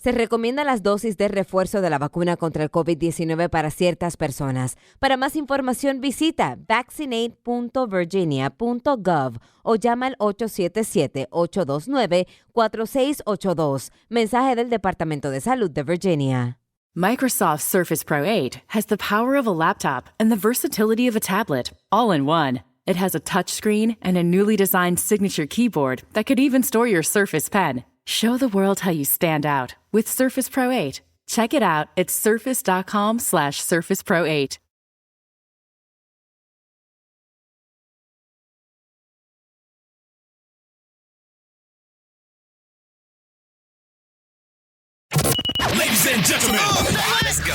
Se recomienda las dosis de refuerzo de la vacuna contra el COVID-19 para ciertas personas. Para más información visita vaccinate.virginia.gov o llama al 877-829-4682. Mensaje del Departamento de Salud de Virginia. Microsoft Surface Pro 8 has the power of a laptop and the versatility of a tablet, all in one. It has a touchscreen and a newly designed signature keyboard that could even store your Surface Pen. Show the world how you stand out with Surface Pro 8. Check it out at surface.com/Surface Pro 8. Ladies and gentlemen, let's go.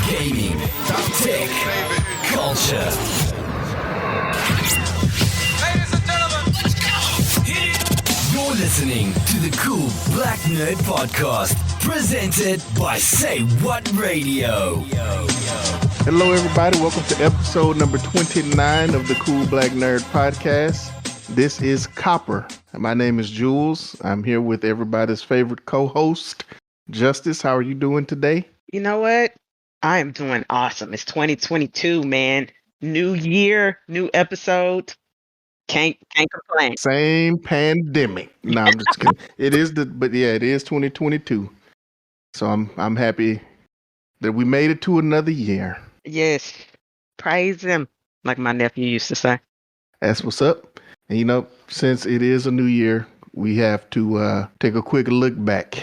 Gaming, tech, culture. Ladies and gentlemen, let's go. You're listening to the Cool Black Nerd Podcast, presented by Saywha Radio. Hello, everybody. Welcome to episode number 29 of the Cool Black Nerd Podcast. This is Copper. My name is Jules. I'm here with everybody's favorite co-host, Justice. How are you doing today? You know what? I am doing awesome. It's 2022, man. New year, new episode. Can't complain. Same pandemic. No, I'm just kidding. It is 2022. So I'm happy that we made it to another year. Yes. Praise him, like my nephew used to say. That's what's up. And you know, since it is a new year, we have to take a quick look back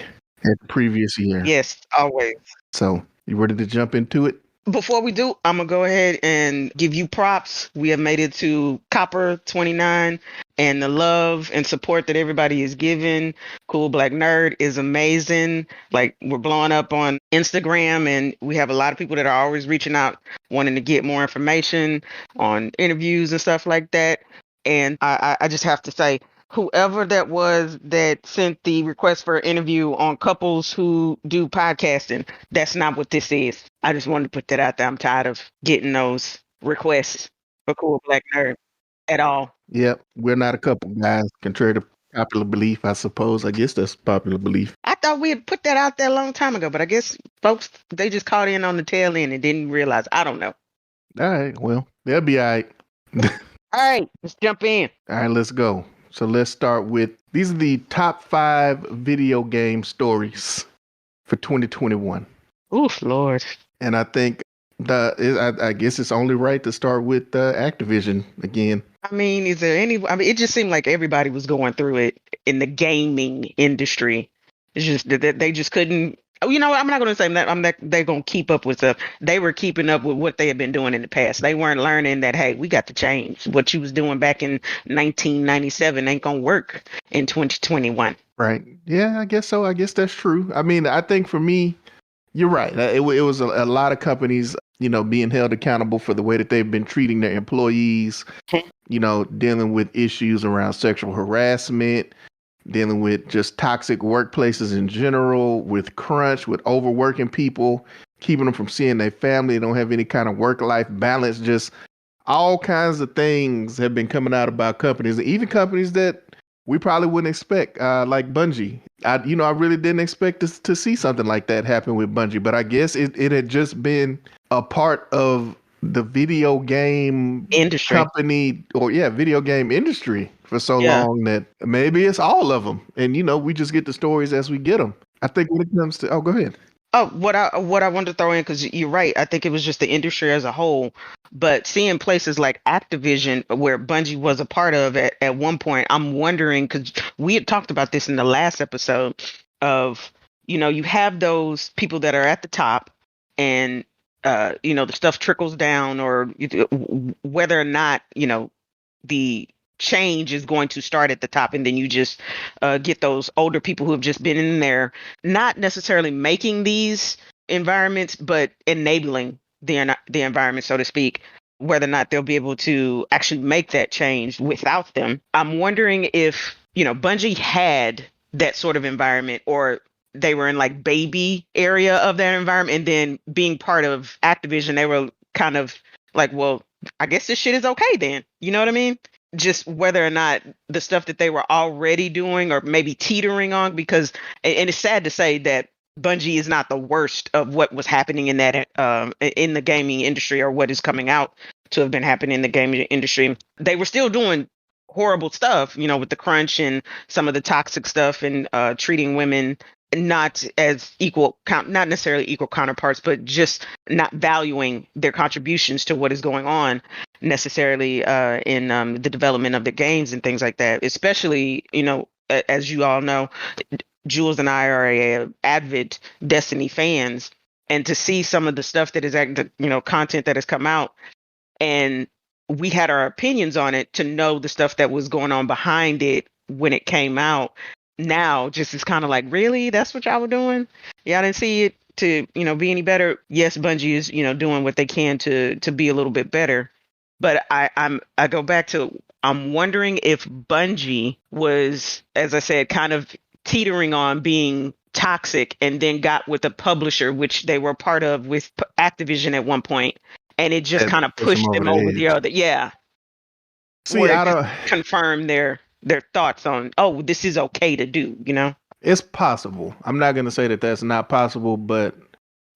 at the previous year. Yes, always. So, you ready to jump into it? Before we do, I'm going to go ahead and give you props. We have made it to Copper 29, and the love and support that everybody is giving. Cool Black Nerd is amazing. Like, we're blowing up on Instagram, and we have a lot of people that are always reaching out, wanting to get more information on interviews and stuff like that. And I just have to say, whoever that was that sent the request for an interview on couples who do podcasting, that's not what this is. I just wanted to put that out there. I'm tired of getting those requests for Cool Black Nerd at all. Yep, we're not a couple, guys, contrary to popular belief, I suppose. I guess that's popular belief. I thought we had put that out there a long time ago, but I guess folks, they just caught in on the tail end and didn't realize. I don't know. All right, well, they'll be all right. All right, let's jump in. All right, let's go. So let's start with, these are the top 5 video game stories for 2021. Oof, Lord. And I think I guess it's only right to start with Activision again. I mean, it just seemed like everybody was going through it in the gaming industry. It's just that they just couldn't. You know, I'm not going to say that they're going to keep up with stuff. They were keeping up with what they had been doing in the past. They weren't learning that, hey, we got to change. What you was doing back in 1997 ain't going to work in 2021. Right. Yeah, I guess so. I guess that's true. I mean, I think for me, you're right. It was a lot of companies, you know, being held accountable for the way that they've been treating their employees, you know, dealing with issues around sexual harassment, dealing with just toxic workplaces in general, with crunch, with overworking people, keeping them from seeing their family. They don't have any kind of work-life balance. Just all kinds of things have been coming out about companies, even companies that we probably wouldn't expect, like Bungie. I really didn't expect to see something like that happen with Bungie, but I guess it had just been a part of the video game industry company video game industry for so long that maybe it's all of them. And, you know, we just get the stories as we get them. I think when it comes to, go ahead. Oh, what I wanted to throw in, because you're right. I think it was just the industry as a whole. But seeing places like Activision, where Bungie was a part of at one point, I'm wondering, because we had talked about this in the last episode of, you know, you have those people that are at the top and, you know, the stuff trickles down, or whether or not, you know, the change is going to start at the top, and then you just get those older people who have just been in there, not necessarily making these environments, but enabling the environment, so to speak, whether or not they'll be able to actually make that change without them. I'm wondering if, you know, Bungie had that sort of environment, or they were in like baby area of that environment, and then being part of Activision, they were kind of like, well, I guess this shit is okay then. You know what I mean? just whether or not the stuff that they were already doing or maybe teetering on, because, and it's sad to say that Bungie is not the worst of what was happening in that in the gaming industry, or what is coming out to have been happening in the gaming industry. They were still doing horrible stuff, with the crunch and some of the toxic stuff, and treating women not as equal, not necessarily equal counterparts, but just not valuing their contributions to what is going on necessarily in the development of the games and things like that. Especially, as you all know, Jules and I are avid Destiny fans, and to see some of the stuff that is, content that has come out, and we had our opinions on it, to know the stuff that was going on behind it when it came out. Now just is kind of like, really, that's what y'all were doing? Y'all didn't see it to be any better? Yes, Bungie is doing what they can to be a little bit better, but I go back to, I'm wondering if Bungie was, as I said, kind of teetering on being toxic, and then got with a publisher, which they were part of with Activision at one point, and it just kind of pushed them over the other. Yeah. See, I don't confirm their thoughts on, oh, this is okay to do, It's possible. I'm not going to say that that's not possible, but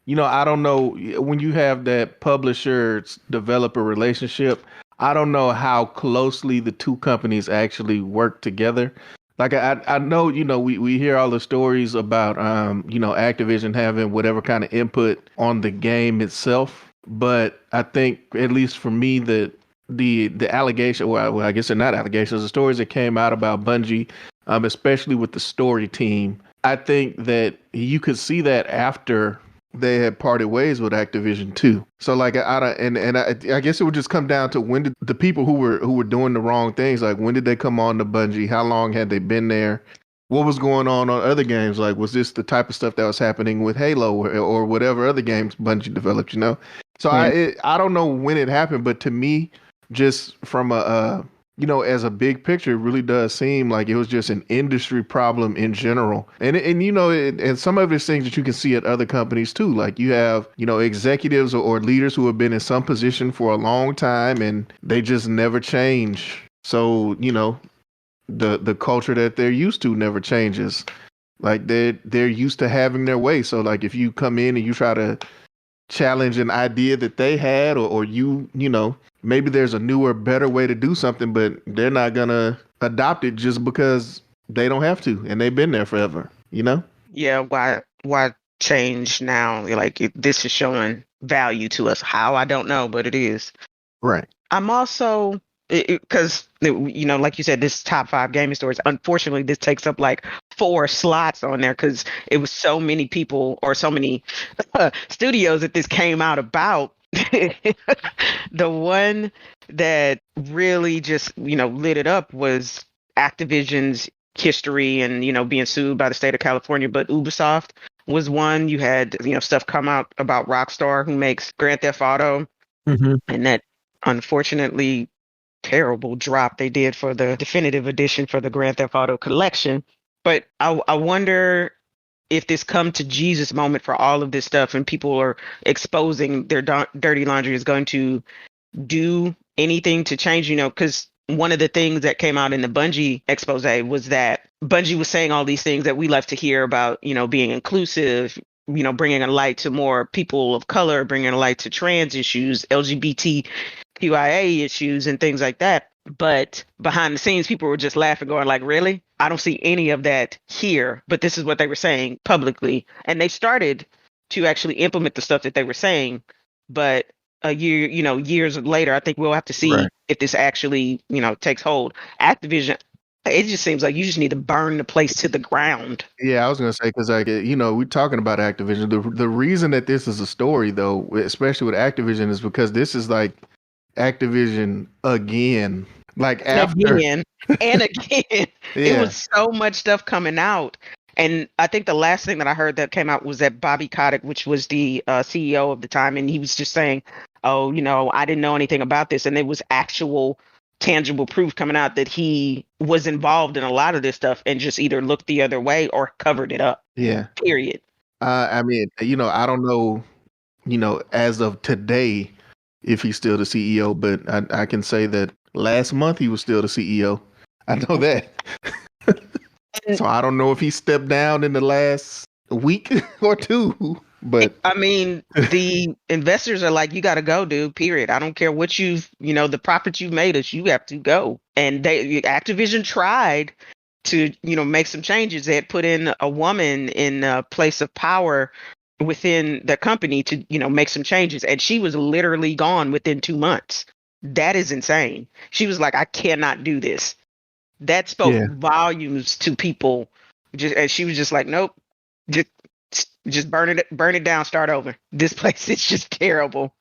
I don't know, when you have that publisher developer relationship, I don't know how closely the two companies actually work together. Like I know, we hear all the stories about Activision having whatever kind of input on the game itself, but I think, at least for me, that the allegation, well, I guess they're not allegations, the stories that came out about Bungie, especially with the story team, I think that you could see that after they had parted ways with Activision too. So like, I guess it would just come down to, when did the people who were doing the wrong things, like, when did they come on to Bungie? How long had they been there? What was going on other games? Like, was this the type of stuff that was happening with Halo or whatever other games Bungie developed? So I don't know when it happened, but to me, just from as a big picture, it really does seem like it was just an industry problem in general. And some of it's things that you can see at other companies too. Like, you have, executives or leaders who have been in some position for a long time, and they just never change. So, the culture that they're used to never changes. Like, they're used to having their way. So like, if you come in and you try to challenge an idea that they had, or maybe there's a newer, better way to do something, but they're not gonna adopt it just because they don't have to, and they've been there forever. Yeah. Why change now? Like, this is showing value to us. How? I don't know, but it is. Right. I'm also, because like you said, this top 5 gaming stories, unfortunately this takes up like 4 slots on there, because it was so many people, or so many studios that this came out about. The one that really just lit it up was Activision's history and being sued by the state of California. But Ubisoft was one. You had stuff come out about Rockstar, who makes Grand Theft Auto, and that unfortunately terrible drop they did for the definitive edition for the Grand Theft Auto collection. But I wonder if this come to Jesus moment for all of this stuff, and people are exposing their dirty laundry, is going to do anything to change, because one of the things that came out in the Bungie expose was that Bungie was saying all these things that we love to hear about, being inclusive, bringing a light to more people of color, bringing a light to trans issues, LGBTQIA issues, and things like that. But behind the scenes, people were just laughing, going like, really? I don't see any of that here. But this is what they were saying publicly. And they started to actually implement the stuff that they were saying. But a year, years later, I think we'll have to see if this actually, takes hold. Activision, it just seems like you just need to burn the place to the ground. Yeah, I was going to say, because we're talking about Activision. The reason that this is a story, though, especially with Activision, is because this is like Activision again. Like, after again and again. It was so much stuff coming out. And I think the last thing that I heard that came out was that Bobby Kotick, which was the CEO of the time, and he was just saying, oh, I didn't know anything about this. And it was actual tangible proof coming out that he was involved in a lot of this stuff and just either looked the other way or covered it up. Yeah. Period. I mean, I don't know, as of today, if he's still the CEO, but I can say that, last month he was still the CEO. I know that. So I don't know if he stepped down in the last week or two, but I mean, the investors are like, you got to go, dude, period. I don't care what the profits you've made us, you have to go. And Activision tried to, make some changes. They had put in a woman in a place of power within the company to, make some changes. And she was literally gone within 2 months. That is insane. She was like, I cannot do this. That spoke volumes to people. And she was just like, nope, just burn it down, start over. This place is just terrible.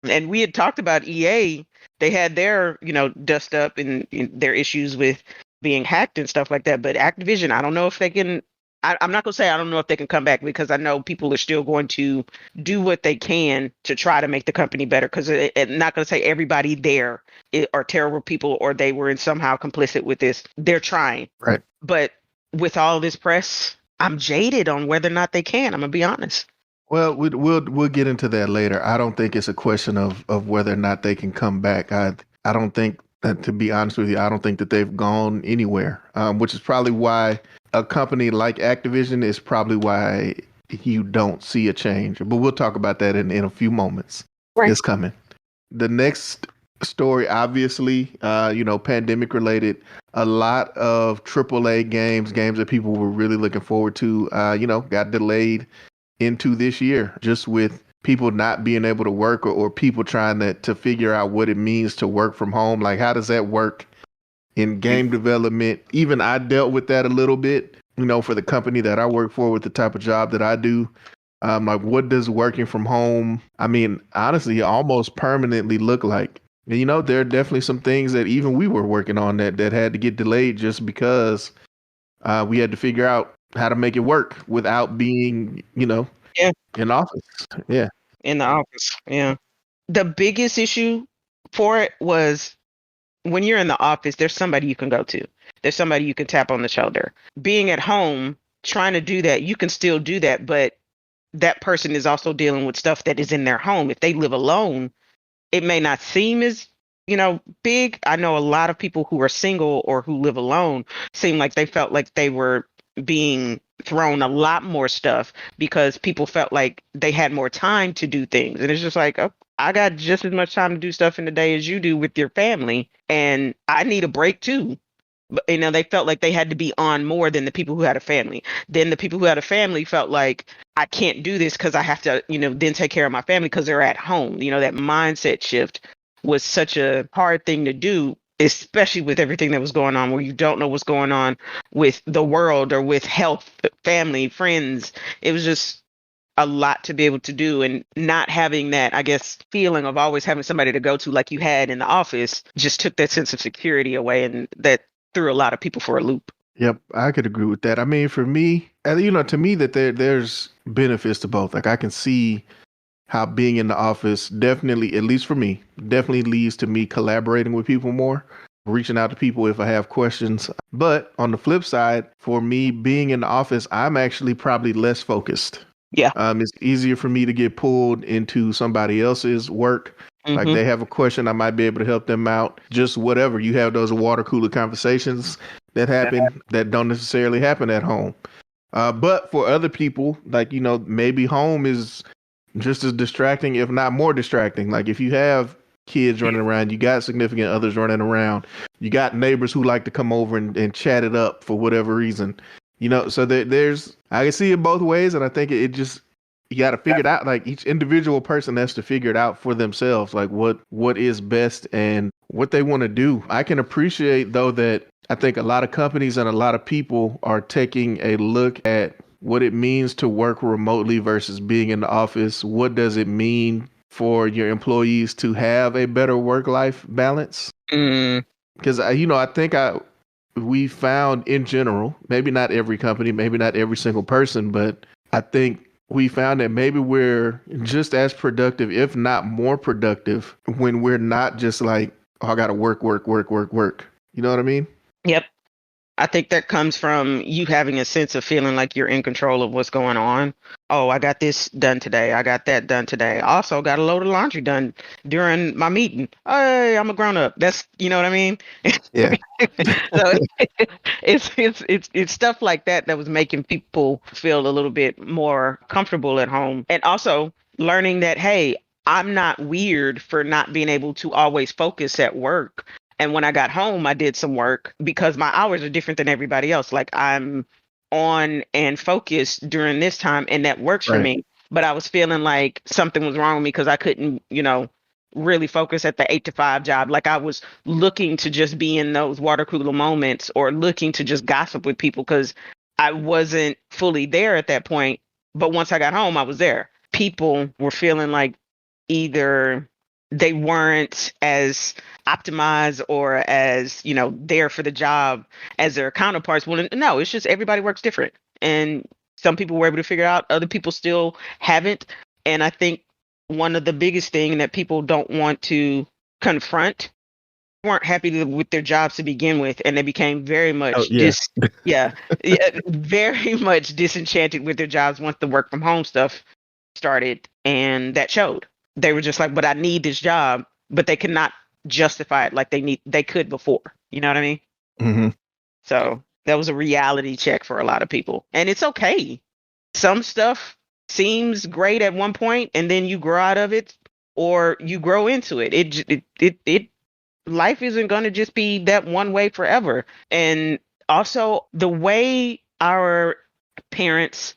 And we had talked about EA. They had their, dust up and their issues with being hacked and stuff like that. But Activision, I don't know if they can. I'm not going to say I don't know if they can come back, because I know people are still going to do what they can to try to make the company better. Because I'm not going to say everybody there are terrible people or they were somehow complicit with this. They're trying. Right. But with all this press, I'm jaded on whether or not they can. I'm going to be honest. Well, we'll get into that later. I don't think it's a question of whether or not they can come back. I don't think that, to be honest with you, I don't think that they've gone anywhere, which is probably why a company like Activision is probably why you don't see a change. But we'll talk about that in a few moments. Right. It's coming. The next story, obviously, pandemic related. A lot of AAA games that people were really looking forward to, got delayed into this year, just with people not being able to work or people trying to figure out what it means to work from home. Like, how does that work in game development? Even I dealt with that a little bit, for the company that I work for with the type of job that I do. Like, what does working from home, honestly, almost permanently look like? And, there are definitely some things that even we were working on that had to get delayed just because we had to figure out how to make it work without being, in office. Yeah. In the office. Yeah. The biggest issue for it was when you're in the office, there's somebody you can go to. There's somebody you can tap on the shoulder. Being at home, trying to do that, you can still do that, but that person is also dealing with stuff that is in their home. If they live alone, it may not seem as, big. I know a lot of people who are single or who live alone seem like they felt like they were being thrown a lot more stuff because people felt like they had more time to do things. And it's just like, oh, I got just as much time to do stuff in the day as you do with your family, and I need a break too. But, they felt like they had to be on more than the people who had a family. Then the people who had a family felt like, I can't do this because I have to, then take care of my family because they're at home. That mindset shift was such a hard thing to do, especially with everything that was going on, where you don't know what's going on with the world or with health, family, friends. It was just a lot to be able to do, and not having that, I guess, feeling of always having somebody to go to like you had in the office just took that sense of security away, and that threw a lot of people for a loop. Yep, I could agree with that. For me, to me that there's benefits to both. Like, I can see how being in the office definitely, at least for me, definitely leads to me collaborating with people more, reaching out to people if I have questions. But on the flip side, for me, being in the office, I'm actually probably less focused. Yeah. It's easier for me to get pulled into somebody else's work. Mm-hmm. Like, they have a question, I might be able to help them out. Just whatever. You have those water cooler conversations that happen that don't necessarily happen at home. But for other people, like, maybe home is just as distracting, if not more distracting. Like, if you have kids running around, you got significant others running around, you got neighbors who like to come over and chat it up for whatever reason. So there's, I can see it both ways. And I think it just, you got to figure it out. Like, each individual person has to figure it out for themselves, like what is best and what they want to do. I can appreciate, though, that I think a lot of companies and a lot of people are taking a look at what it means to work remotely versus being in the office. What does it mean for your employees to have a better work-life balance? Because, I think we found in general, maybe not every company, maybe not every single person, but I think we found that maybe we're just as productive, if not more productive, when we're not just like, oh, I got to work. You know what I mean? Yep. I think that comes from you having a sense of feeling like you're in control of what's going on oh, I got this done today. I got that done today. I also got a load of laundry done during my meeting. Hey, I'm a grown up. That's, you know what I mean? Yeah. So it's stuff like that that was making people feel a little bit more comfortable at home. And also learning that, hey, I'm not weird for not being able to always focus at work. And when I got home, I did some work because my hours are different than everybody else. Like I'm on and focused during this time, and that works for Right. me. But I was feeling like something was wrong with me because I couldn't, really focus at the 8 to 5 job. Like I was looking to just be in those water cooler moments or looking to just gossip with people because I wasn't fully there at that point. But once I got home, I was there. People were feeling like either they weren't as optimized or as, there for the job as their counterparts. Well, no, it's just everybody works different. And some people were able to figure out, other people still haven't. And I think one of the biggest thing that people don't want to confront, weren't happy with their jobs to begin with, and they became very much very much disenchanted with their jobs once the work from home stuff started, and that showed. They were just like, but I need this job, but they could not justify it like they could before. You know what I mean? Mm-hmm. So that was a reality check for a lot of people, and it's okay. Some stuff seems great at one point, and then you grow out of it, or you grow into it. It life isn't going to just be that one way forever. And also the way our parents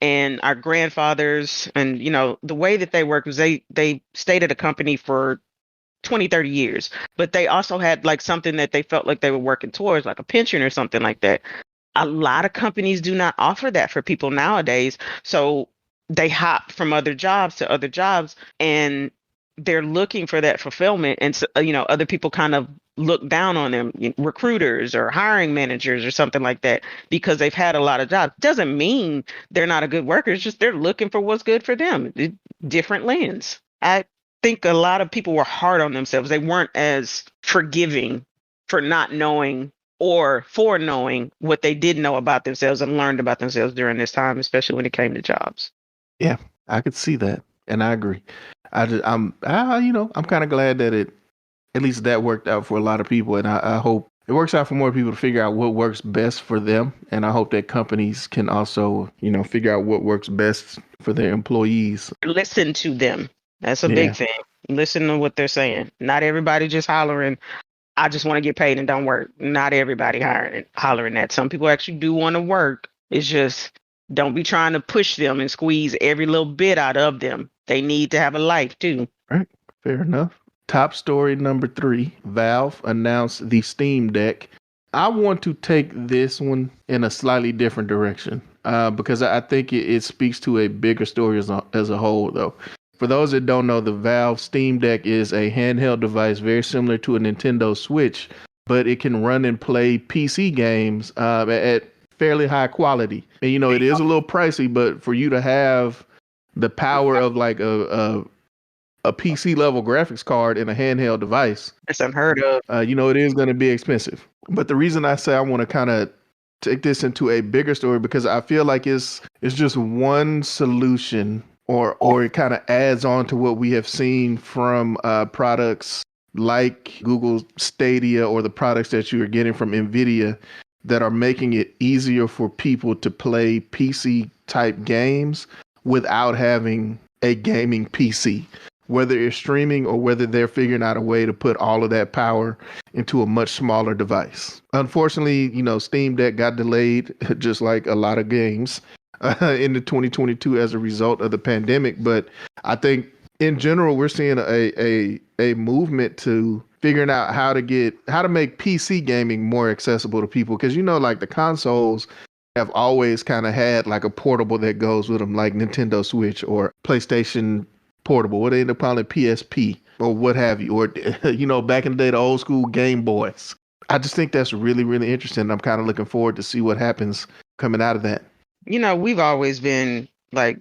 and our grandfathers and, the way that they worked was they stayed at a company for 20, 30 years, but they also had like something that they felt like they were working towards, like a pension or something like that. A lot of companies do not offer that for people nowadays. So they hop from other jobs to other jobs, and they're looking for that fulfillment. And so, other people kind of look down on them, recruiters or hiring managers or something like that, because they've had a lot of jobs. Doesn't mean they're not a good worker. It's just they're looking for what's good for them. Different lens. I think a lot of people were hard on themselves. They weren't as forgiving for not knowing or for knowing what they did know about themselves and learned about themselves during this time, especially when it came to jobs. Yeah, I could see that, and I agree. I'm kind of glad that at least that worked out for a lot of people, and I hope it works out for more people to figure out what works best for them, and I hope that companies can also, figure out what works best for their employees. Listen to them. That's a big thing. Listen to what they're saying. Not everybody just hollering, I just want to get paid and don't work. Not everybody hollering that. Some people actually do want to work. It's just, don't be trying to push them and squeeze every little bit out of them. They need to have a life too. Right. Fair enough. Top story number 3, Valve announced the Steam Deck. I want to take this one in a slightly different direction because I think it speaks to a bigger story as a whole, though. For those that don't know, the Valve Steam Deck is a handheld device very similar to a Nintendo Switch, but it can run and play PC games at fairly high quality. And, it is a little pricey, but for you to have the power of like a PC level graphics card in a handheld device, That's unheard of. it is going to be expensive. But the reason I say I want to kind of take this into a bigger story, because I feel like it's just one solution, or it kind of adds on to what we have seen from products like Google Stadia or the products that you are getting from NVIDIA that are making it easier for people to play PC type games without having a gaming PC, whether it's streaming or whether they're figuring out a way to put all of that power into a much smaller device. Unfortunately, Steam Deck got delayed, just like a lot of games, into 2022 as a result of the pandemic. But I think in general, we're seeing a movement to figuring out how to make PC gaming more accessible to people. Because, like the consoles have always kind of had like a portable that goes with them, like Nintendo Switch or PlayStation Portable, what they end up calling PSP or what have you, or, back in the day, the old school Game Boys. I just think that's really, really interesting. I'm kind of looking forward to see what happens coming out of that. We've always been like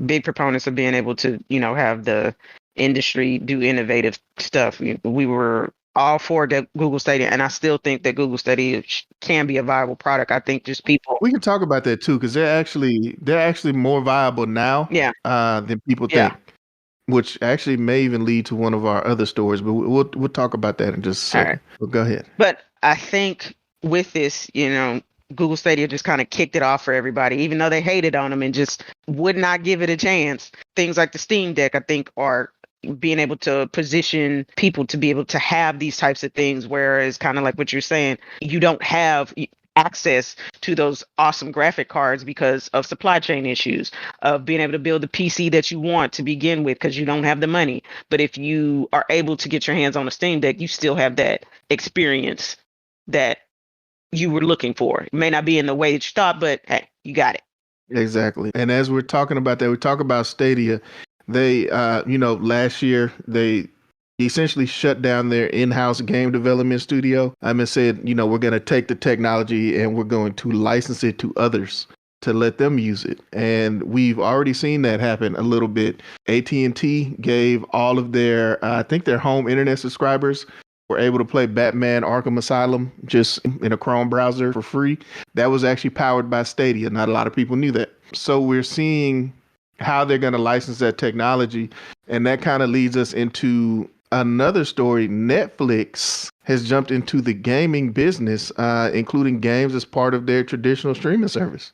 big proponents of being able to, have the industry do innovative stuff. We were all for Google Stadia, and I still think that Google Stadia can be a viable product. I think just people. We can talk about that too, because they're actually more viable now Yeah, than people yeah. think, which actually may even lead to one of our other stories. But we'll talk about that in just a All second. right. But go ahead. But I think with this, Google Stadia just kind of kicked it off for everybody, even though they hated on them and just would not give it a chance. Things like the Steam Deck, I think, are being able to position people to be able to have these types of things, whereas kind of like what you're saying, you don't have access to those awesome graphic cards because of supply chain issues, of being able to build the PC that you want to begin with because you don't have the money. But if you are able to get your hands on a Steam Deck, you still have that experience that you were looking for. It may not be in the way that you thought, but hey, you got it. Exactly. And as we're talking about that, we talk about Stadia. They, last year they essentially shut down their in-house game development studio. And said, we're going to take the technology and we're going to license it to others to let them use it. And we've already seen that happen a little bit. AT&T gave all of their, I think their home internet subscribers were able to play Batman Arkham Asylum just in a Chrome browser for free. That was actually powered by Stadia. Not a lot of people knew that. So we're seeing how they're going to license that technology. And that kind of leads us into another story. Netflix has jumped into the gaming business, including games as part of their traditional streaming service.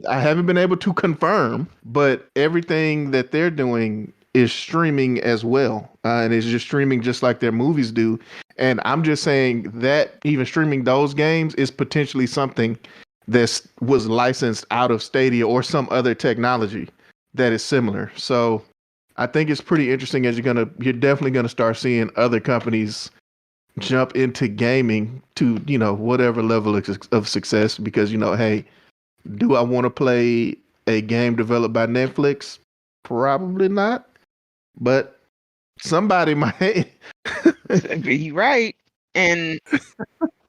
I haven't been able to confirm, but everything that they're doing is streaming as well. And it's just streaming just like their movies do. And I'm just saying that even streaming those games is potentially something that was licensed out of Stadia or some other technology that is similar. So I think it's pretty interesting as you're definitely going to start seeing other companies jump into gaming to, whatever level of success, because, hey, do I want to play a game developed by Netflix? Probably not, but somebody might. You're right. And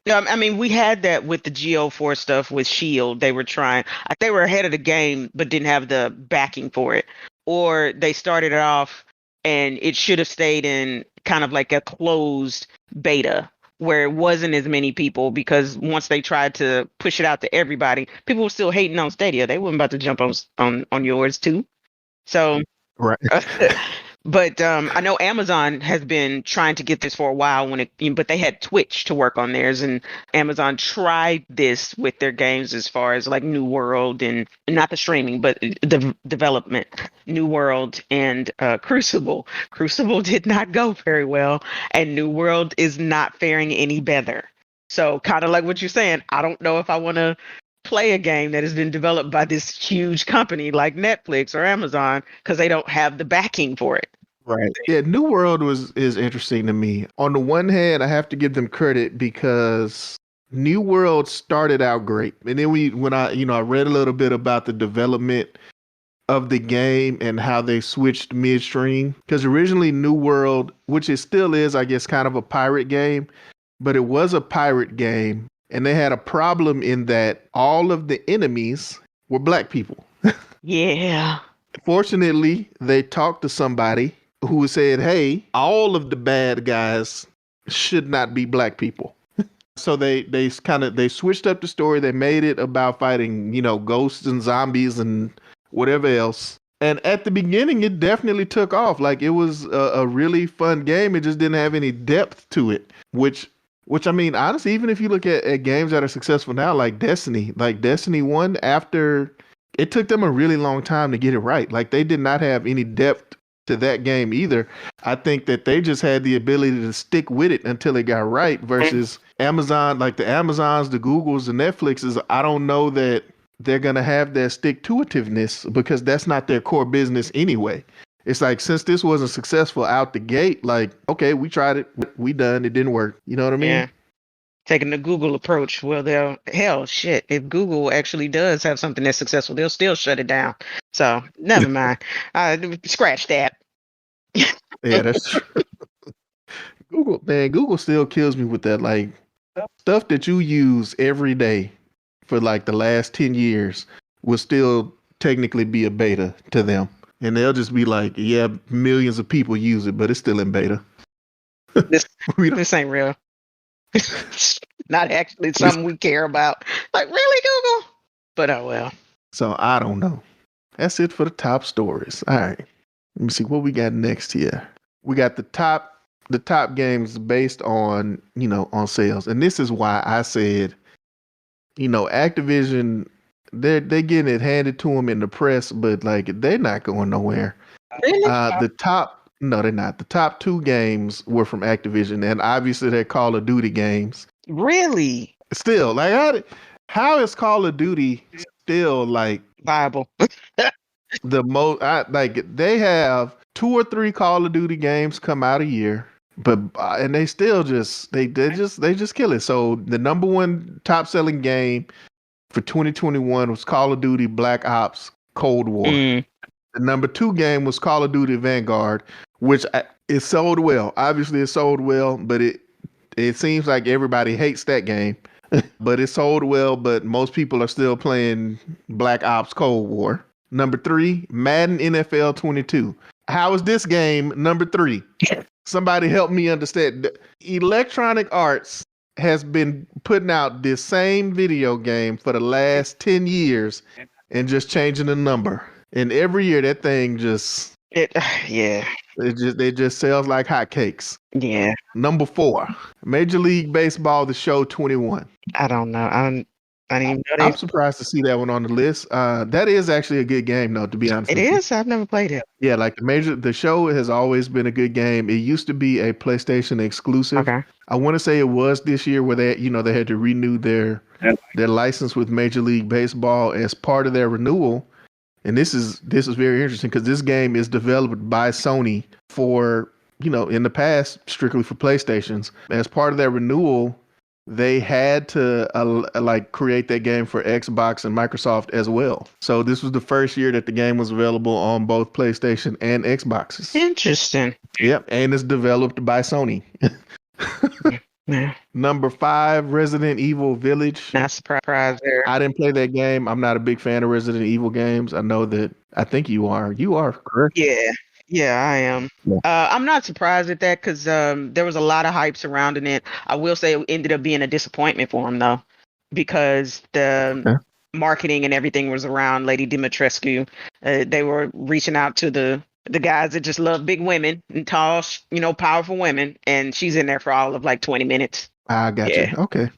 I mean, we had that with the GO4 stuff with Shield. They were ahead of the game, but didn't have the backing for it. Or they started it off and it should have stayed in kind of like a closed beta where it wasn't as many people, because once they tried to push it out to everybody, people were still hating on Stadia. They weren't about to jump on yours too. So, Right. But I know Amazon has been trying to get this for a while but they had Twitch to work on theirs, and Amazon tried this with their games as far as like New World, and not the streaming, but the development. New World and Crucible. Crucible did not go very well, and New World is not faring any better. So kind of like what you're saying, I don't know if I want to play a game that has been developed by this huge company like Netflix or Amazon because they don't have the backing for it. Right. Yeah, New World is interesting to me. On the one hand, I have to give them credit because New World started out great. And then when I read a little bit about the development of the game and how they switched midstream, because originally New World, which it still is, I guess, kind of a pirate game, but it was a pirate game. And they had a problem in that all of the enemies were black people. Yeah. Fortunately, they talked to somebody who said, hey, all of the bad guys should not be black people. So they switched up the story. They made it about fighting, ghosts and zombies and whatever else. And at the beginning, it definitely took off. Like, it was a really fun game. It just didn't have any depth to it, which I mean, honestly, even if you look at games that are successful now, like Destiny 1, after it took them a really long time to get it right. Like, they did not have any depth to that game either. I think that they just had the ability to stick with it until it got right, versus Amazon, like the Amazons, the Googles, the Netflixes. I don't know that they're going to have that stick-to-itiveness because that's not their core business anyway. It's like, since this wasn't successful out the gate, like, okay, we tried it, we done, it didn't work. You know what I mean? Yeah. Taking the Google approach. Well, if Google actually does have something that's successful, they'll still shut it down. So never mind. Scratch that. Yeah, that's true. Google still kills me with that. Like, stuff that you use every day for like the last 10 years will still technically be a beta to them. And they'll just be like, yeah, millions of people use it, but it's still in beta. This We don't, this ain't real. It's not actually something we care about. Like, really, Google? But oh well. so I don't know. That's it for the top stories. All right. Let me see what we got next here. We got the top games based on, on sales. And this is why I said, Activision, they're getting it handed to them in the press, but like they're not going nowhere. Really? No, they're not. The top two games were from Activision, and obviously they're Call of Duty games. Really? Still, like, how is Call of Duty still like Viable. the most? Like they have 2 or 3 Call of Duty games come out a year, but and they still just they just kill it. So the number one top selling game for 2021 was Call of Duty Black Ops Cold War. The number 2 game was Call of Duty Vanguard, which it sold well. Obviously, it sold well, but it seems like everybody hates that game. But it sold well, but most people are still playing Black Ops Cold War. Number 3, Madden NFL 22. How is this game number 3? Somebody help me understand. Electronic Arts has been putting out this same video game for the last 10 years and just changing the number. And every year that thing it just sells like hotcakes. Yeah. Number 4, Major League Baseball, the show 21. I don't know. I didn't even know I'm that. surprised to see that one on the list. That is actually a good game, though, to be honest. It with you. is? I've never played it. Yeah, like the show has always been a good game. It used to be a PlayStation exclusive. Okay. I want to say it was this year where they had to renew their license with Major League Baseball as part of their renewal. And this is very interesting because this game is developed by Sony for, in the past, strictly for PlayStations. As part of their renewal, they had to create that game for Xbox and Microsoft as well. So this was the first year that the game was available on both PlayStation and Xboxes. Interesting. Yep, and it's developed by Sony. Yeah. Number 5, Resident Evil Village. Not surprised there. I didn't play that game. I'm not a big fan of Resident Evil games. I know that. I think you are. You are, correct? Yeah, I am. Yeah. I'm not surprised at that because there was a lot of hype surrounding it. I will say it ended up being a disappointment for him, though, because the marketing and everything was around Lady Dimitrescu. They were reaching out to the guys that just love big women and tall, powerful women, and she's in there for all of like 20 minutes. I got you. Okay.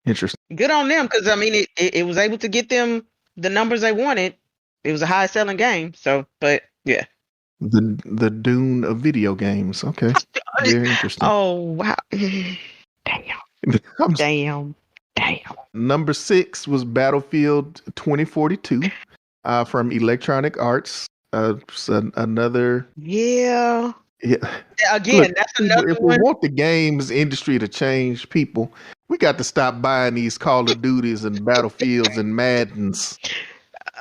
Interesting. Good on them because, I mean, it was able to get them the numbers they wanted. It was a high-selling game, so, but, yeah. The Dune of video games. Okay. Very interesting. Oh, wow. Damn. Number 6 was Battlefield 2042 from Electronic Arts. Another. Yeah. Yeah. Again, Look, that's another if one. we want the games industry to change people, we got to stop buying these Call of Duties and Battlefields and Maddens.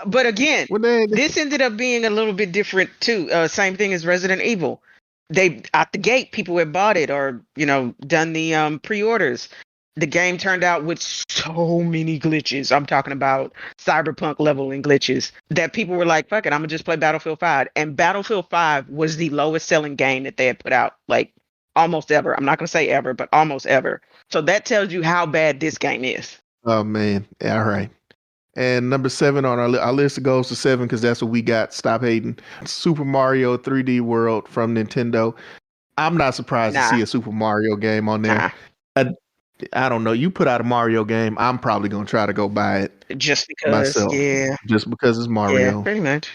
But again, Well, this ended up being a little bit different too. Same thing as Resident Evil. They out the gate, people had bought it or done the pre-orders. The game turned out with so many glitches. I'm talking about cyberpunk leveling glitches that people were like, fuck it, I'm going to just play Battlefield 5. And Battlefield 5 was the lowest selling game that they had put out, like almost ever. I'm not going to say ever, but almost ever. So that tells you how bad this game is. Oh, man. All right. And number 7 on our list goes to 7 because that's what we got. Stop hating. Super Mario 3D World from Nintendo. I'm not surprised to see a Super Mario game on there. I don't know. You put out a Mario game, I'm probably going to try to go buy it. Just because, myself. Yeah. Just because it's Mario. Yeah, pretty much.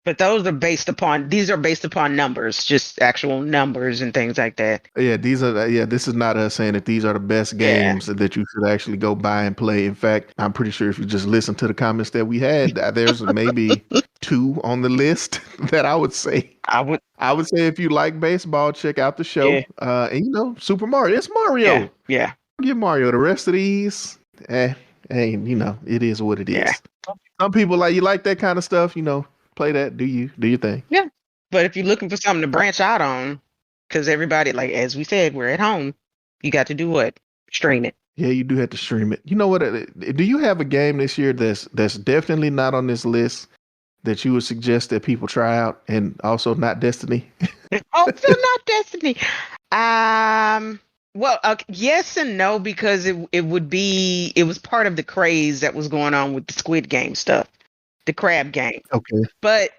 But these are based upon numbers, just actual numbers and things like that. Yeah, this is not us saying that these are the best games that you should actually go buy and play. In fact, I'm pretty sure if you just listen to the comments that we had, there's maybe 2 on the list that I would say. I would say if you like baseball, check out the show. Yeah. And Super Mario. It's Mario. Yeah. Get Mario. The rest of these, it is what it is. Yeah. Some people you like that kind of stuff, play that. Do your thing. Yeah. But if you're looking for something to branch out on, because everybody, like as we said, we're at home, you got to do what? Stream it. Yeah, you do have to stream it. You know what? Do you have a game this year that's definitely not on this list that you would suggest that people try out, and also not Destiny? Also not Destiny. Well, yes and no, because it was part of the craze that was going on with the Squid Game stuff, the crab game. Okay. But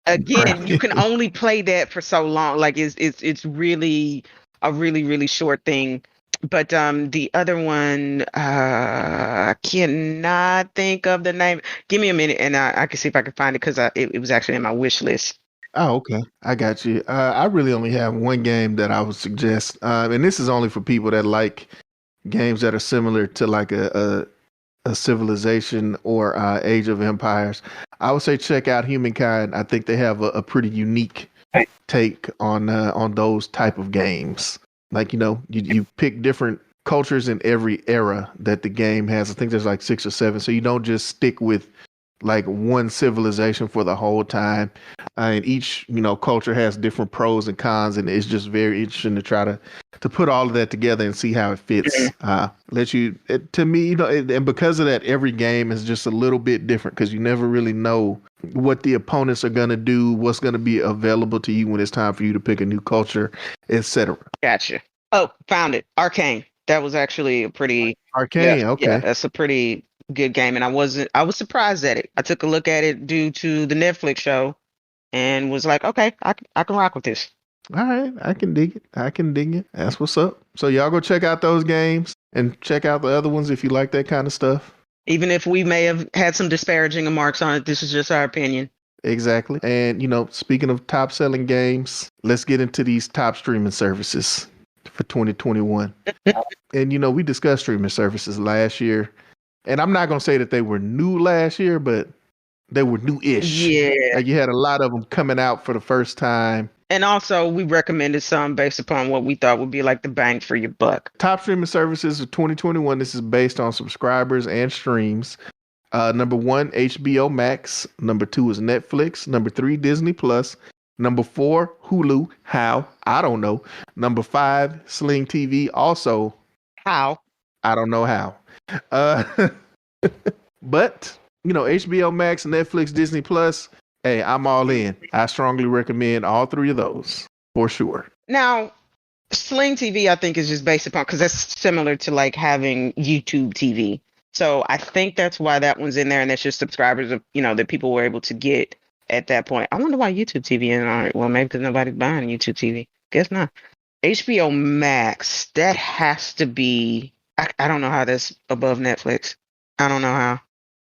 again, you Right. can only play that for so long. Like it's really a really short thing. But the other one, I cannot think of the name. Give me a minute, and I can see if I can find it because it was actually in my wish list. Oh, okay. I got you. I really only have one game that I would suggest, and this is only for people that like games that are similar to like a Civilization or Age of Empires. I would say check out Humankind. I think they have a pretty unique take on those type of games. Like, you pick different cultures in every era that the game has. I think there's like 6 or 7, so you don't just stick with like one civilization for the whole time. And each, culture has different pros and cons, and it's just very interesting to try to put all of that together and see how it fits. To me, and because of that, every game is just a little bit different because you never really know what the opponents are going to do, what's going to be available to you when it's time for you to pick a new culture, etc. Gotcha. Oh, found it. Arcane. That was actually a pretty Arcane. yeah, Okay. yeah, that's a pretty good game, and I was surprised at it. I took a look at it due to the Netflix show, and was like, okay, I can rock with this. All right, I can dig it. I can dig it. That's what's up. So y'all go check out those games and check out the other ones if you like that kind of stuff. Even if we may have had some disparaging remarks on it, this is just our opinion. Exactly. And speaking of top selling games, let's get into these top streaming services for 2021. And we discussed streaming services last year. And I'm not going to say that they were new last year, but they were new-ish. Yeah. Like you had a lot of them coming out for the first time. And also, we recommended some based upon what we thought would be like the bang for your buck. Top streaming services of 2021. This is based on subscribers and streams. Number 1, HBO Max. Number 2 is Netflix. Number 3, Disney Plus. Number 4, Hulu. How? I don't know. Number 5, Sling TV. Also, How? I don't know how. But HBO Max, Netflix, Disney Plus. Hey, I'm all in. I strongly recommend all 3 of those for sure. Now, Sling TV, I think, is just based upon, because that's similar to like having YouTube TV. So I think that's why that one's in there, and that's just subscribers of that people were able to get at that point. I wonder why YouTube TV isn't on it. Well, maybe because nobody's buying YouTube TV. Guess not. HBO Max, that has to be. I don't know how that's above Netflix. I don't know how.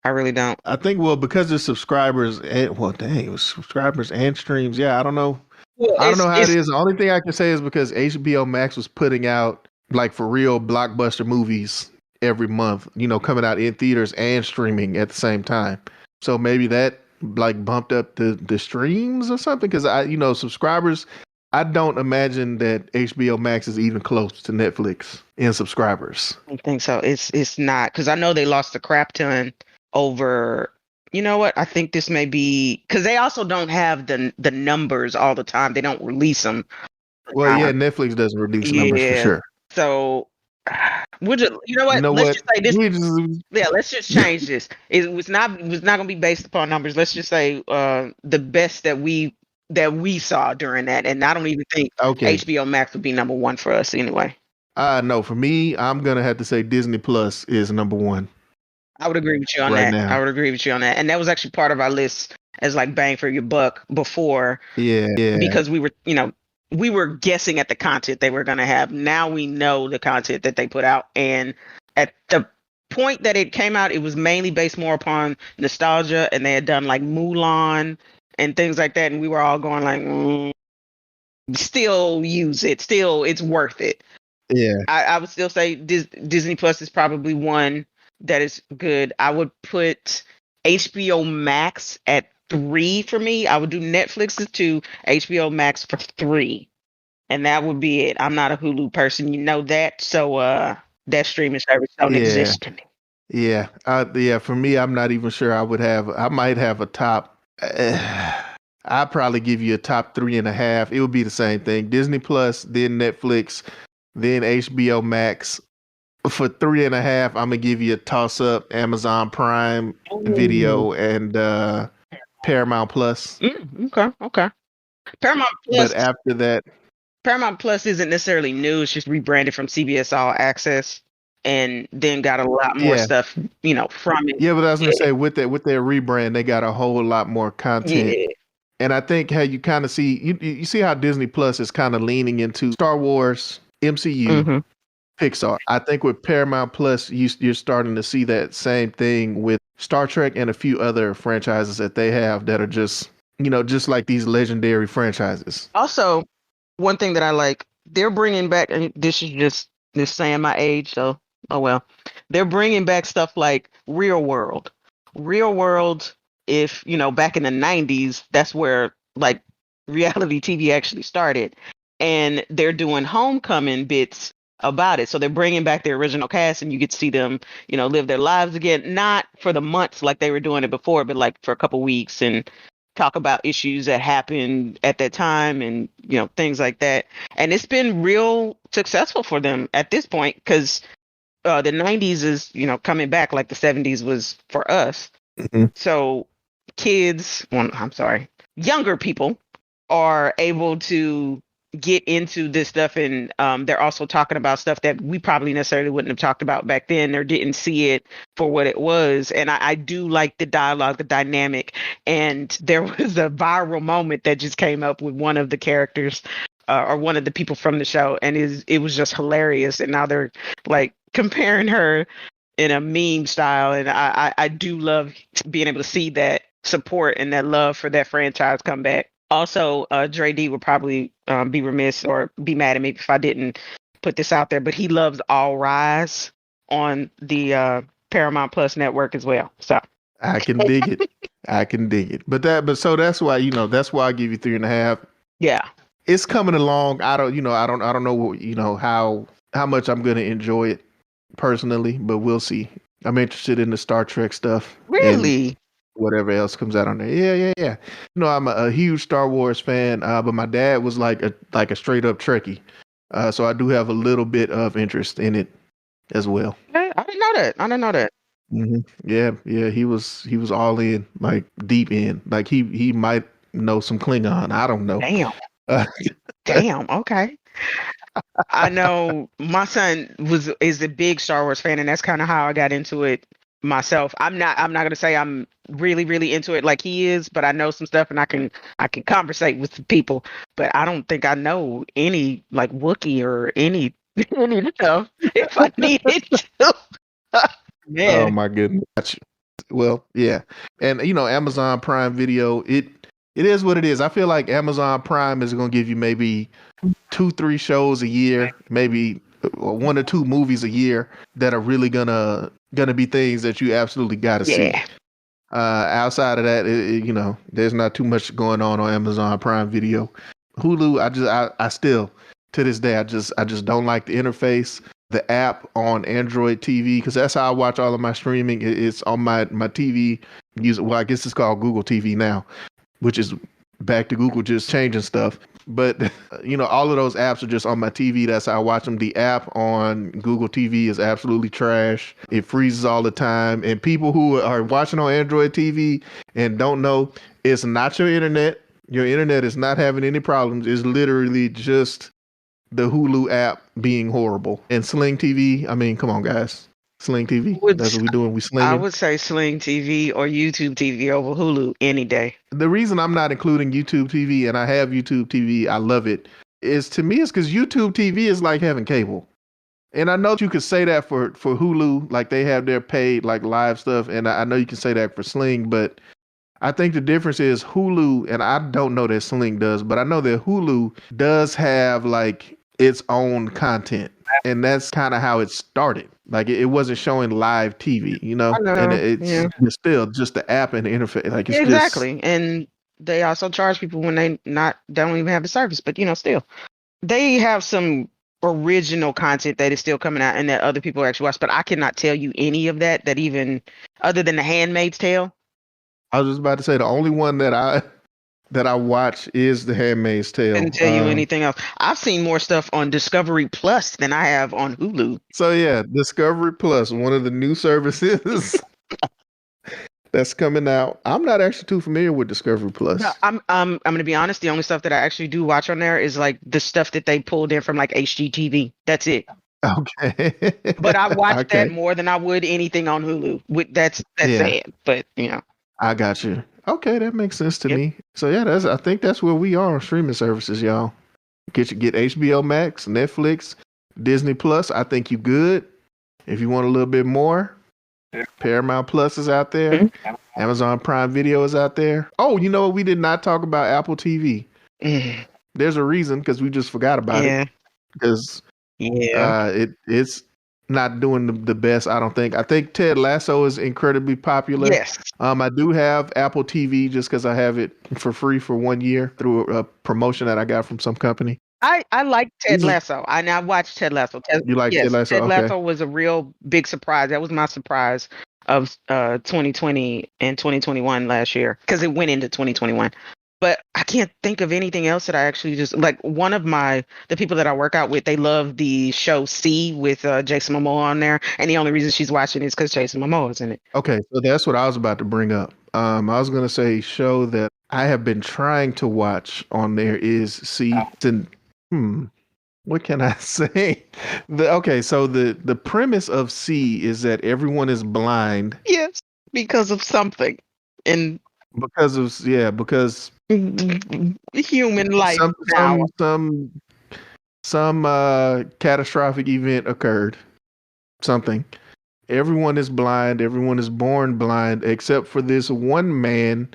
I really don't. I think, because there's subscribers and it was subscribers and streams. Yeah, I don't know. Well, I don't know how it is. The only thing I can say is because HBO Max was putting out like for real blockbuster movies every month, coming out in theaters and streaming at the same time. So maybe that like bumped up the streams or something. Because subscribers, I don't imagine that HBO Max is even close to Netflix in subscribers. I think so. It's not, because I know they lost a crap ton over. You know what? I think this may be because they also don't have the numbers all the time. They don't release them. Well, yeah, Netflix doesn't release numbers for sure. So, would you know what? Let's just say this. Yeah, let's just change this. It was not going to be based upon numbers. Let's just say the best that we saw during that, and I don't even think HBO Max would be number 1 for us anyway. No, for me, I'm gonna have to say Disney Plus is number 1. I would agree with you on that. I would agree with you on that, and that was actually part of our list as like bang for your buck before. Yeah. Because we were guessing at the content they were going to have. Now we know the content that they put out, and at the point that it came out, it was mainly based more upon nostalgia, and they had done like Mulan and things like that, and we were all going like, still use it, still it's worth it. Yeah, I would still say Disney Plus is probably one that is good. I would put HBO Max at 3 for me. I would do Netflix as 2, HBO Max for 3, and that would be it. I'm not a Hulu person, that. So that streaming service don't exist to me. Yeah, For me, I'm not even sure. I might have a top. I'd probably give you a top 3.5. It would be the same thing: Disney Plus, then Netflix, then HBO Max. For 3.5, I'm gonna give you a toss up: Amazon Prime Video and Paramount Plus. Okay. Paramount Plus. But after that, Paramount Plus isn't necessarily new. It's just rebranded from CBS All Access, and then got a lot more Yeah. stuff, from it. Yeah, but I was gonna say with their rebrand, they got a whole lot more content. Yeah. And I think how you kind of see you see how Disney Plus is kind of leaning into Star Wars, MCU, Mm-hmm. Pixar. I think with Paramount Plus, you're starting to see that same thing with Star Trek and a few other franchises that they have that are just just like these legendary franchises. Also, one thing that I like, they're bringing back, and this is just saying my age, so oh well. They're bringing back stuff like Real World. Real World, if back in the 90s, that's where like reality TV actually started, and they're doing homecoming bits about it. So they're bringing back the original cast, and you get to see them, live their lives again, not for the months like they were doing it before, but like for a couple weeks, and talk about issues that happened at that time, and things like that. And it's been real successful for them at this point, because the 90s is coming back like the 70s was for us. Mm-hmm. So younger people are able to get into this stuff, and they're also talking about stuff that we probably necessarily wouldn't have talked about back then, or didn't see it for what it was. And I do like the dialogue, the dynamic. And there was a viral moment that just came up with one of the characters, or one of the people from the show, and it was just hilarious. And now they're like comparing her in a meme style, and I do love being able to see that support and that love for that franchise come back. Also, Dre D would probably be remiss or be mad at me if I didn't put this out there, but he loves All Rise on the Paramount Plus network as well. So I can dig it. I can dig it. But so that's why that's why I give you 3.5. Yeah, it's coming along. I don't know how much I'm gonna enjoy it personally, but we'll see. I'm interested in the Star Trek stuff. Really. Whatever else comes out on there. Yeah. I'm a huge Star Wars fan, but my dad was like a straight up Trekkie. So I do have a little bit of interest in it as well. I didn't know that. Mm-hmm. Yeah. He was all in, like deep in. Like he might know some Klingon. I don't know. Damn. Damn. Okay. I know my son is a big Star Wars fan, and that's kind of how I got into it myself. I'm not gonna say I'm really, really into it like he is, but I know some stuff, and I can conversate with the people. But I don't think I know any like Wookiee or any stuff if I needed to. Man. Oh my goodness. Well, yeah, and Amazon Prime Video, it is what it is. I feel like Amazon Prime is gonna give you maybe 2-3 shows a year, maybe 1 or 2 movies a year that are really gonna be things that you absolutely got to see. Outside of that, there's not too much going on Amazon Prime Video. Hulu, I still to this day I just don't like the interface. The app on Android TV, because that's how I watch all of my streaming. It's on my TV. I guess it's called Google TV now, which is back to Google just changing stuff. But all of those apps are just on my TV. That's how I watch them. The app on Google TV is absolutely trash. It freezes all the time. And people who are watching on Android TV and don't know, it's not your internet. Your internet is not having any problems. It's literally just the Hulu app being horrible. And Sling TV, I mean, come on, guys. Sling TV. That's what we're doing. We slinging. I would say Sling TV or YouTube TV over Hulu any day. The reason I'm not including YouTube TV, and I have YouTube TV, I love it, is because YouTube TV is like having cable. And I know you could say that for Hulu, like they have their paid like live stuff, and I know you can say that for Sling, but I think the difference is Hulu, and I don't know that Sling does, but I know that Hulu does have like its own content. And that's kind of how it started. Like it wasn't showing live TV, and it's still just the app and the interface. Like it's exactly. And they also charge people when they don't even have the service, but still they have some original content that is still coming out and that other people actually watch. But I cannot tell you any of that even other than The Handmaid's Tale. I was just about to say the only one that I watch is The Handmaid's Tale. I didn't tell you anything else. I've seen more stuff on Discovery Plus than I have on Hulu. So yeah, Discovery Plus, one of the new services that's coming out. I'm not actually too familiar with Discovery Plus. No, I'm gonna be honest. The only stuff that I actually do watch on there is like the stuff that they pulled in from like HGTV. That's it. Okay. But I watch that Okay. more than I would anything on Hulu. That's Yeah. sad. But I got you. Okay, that makes sense to Yep. me. So yeah, I think that's where we are on streaming services, y'all. Get HBO Max, Netflix, Disney Plus. I think you good. If you want a little bit more, Paramount Plus is out there. Mhm. Amazon Prime Video is out there. Oh, you know what? We did not talk about Apple TV. Mm, There's a reason because we just forgot about yeah, it. Because yeah. it's not doing the best. I don't think. I think Ted Lasso is incredibly popular. Yes. I do have Apple TV just because I have it for free for 1 year through a promotion that I got from some company. I like Ted These are- Lasso. I watched Ted Lasso. You like Ted Yes, Lasso? Ted Okay. Lasso was a real big surprise. That was my surprise of 2020 and 2021 last year because it went into 2021. But I can't think of anything else that I actually just like. One of the people that I work out with, they love the show C with Jason Momoa on there, and the only reason she's watching is because Jason Momoa is in it. Okay, so that's what I was about to bring up. I was gonna say show that I have been trying to watch on there is season. What can I say? So the premise of C is that everyone is blind Yes, because of something in because human life some now. some catastrophic event occurred. Something. Everyone is blind. Everyone is born blind except for this one man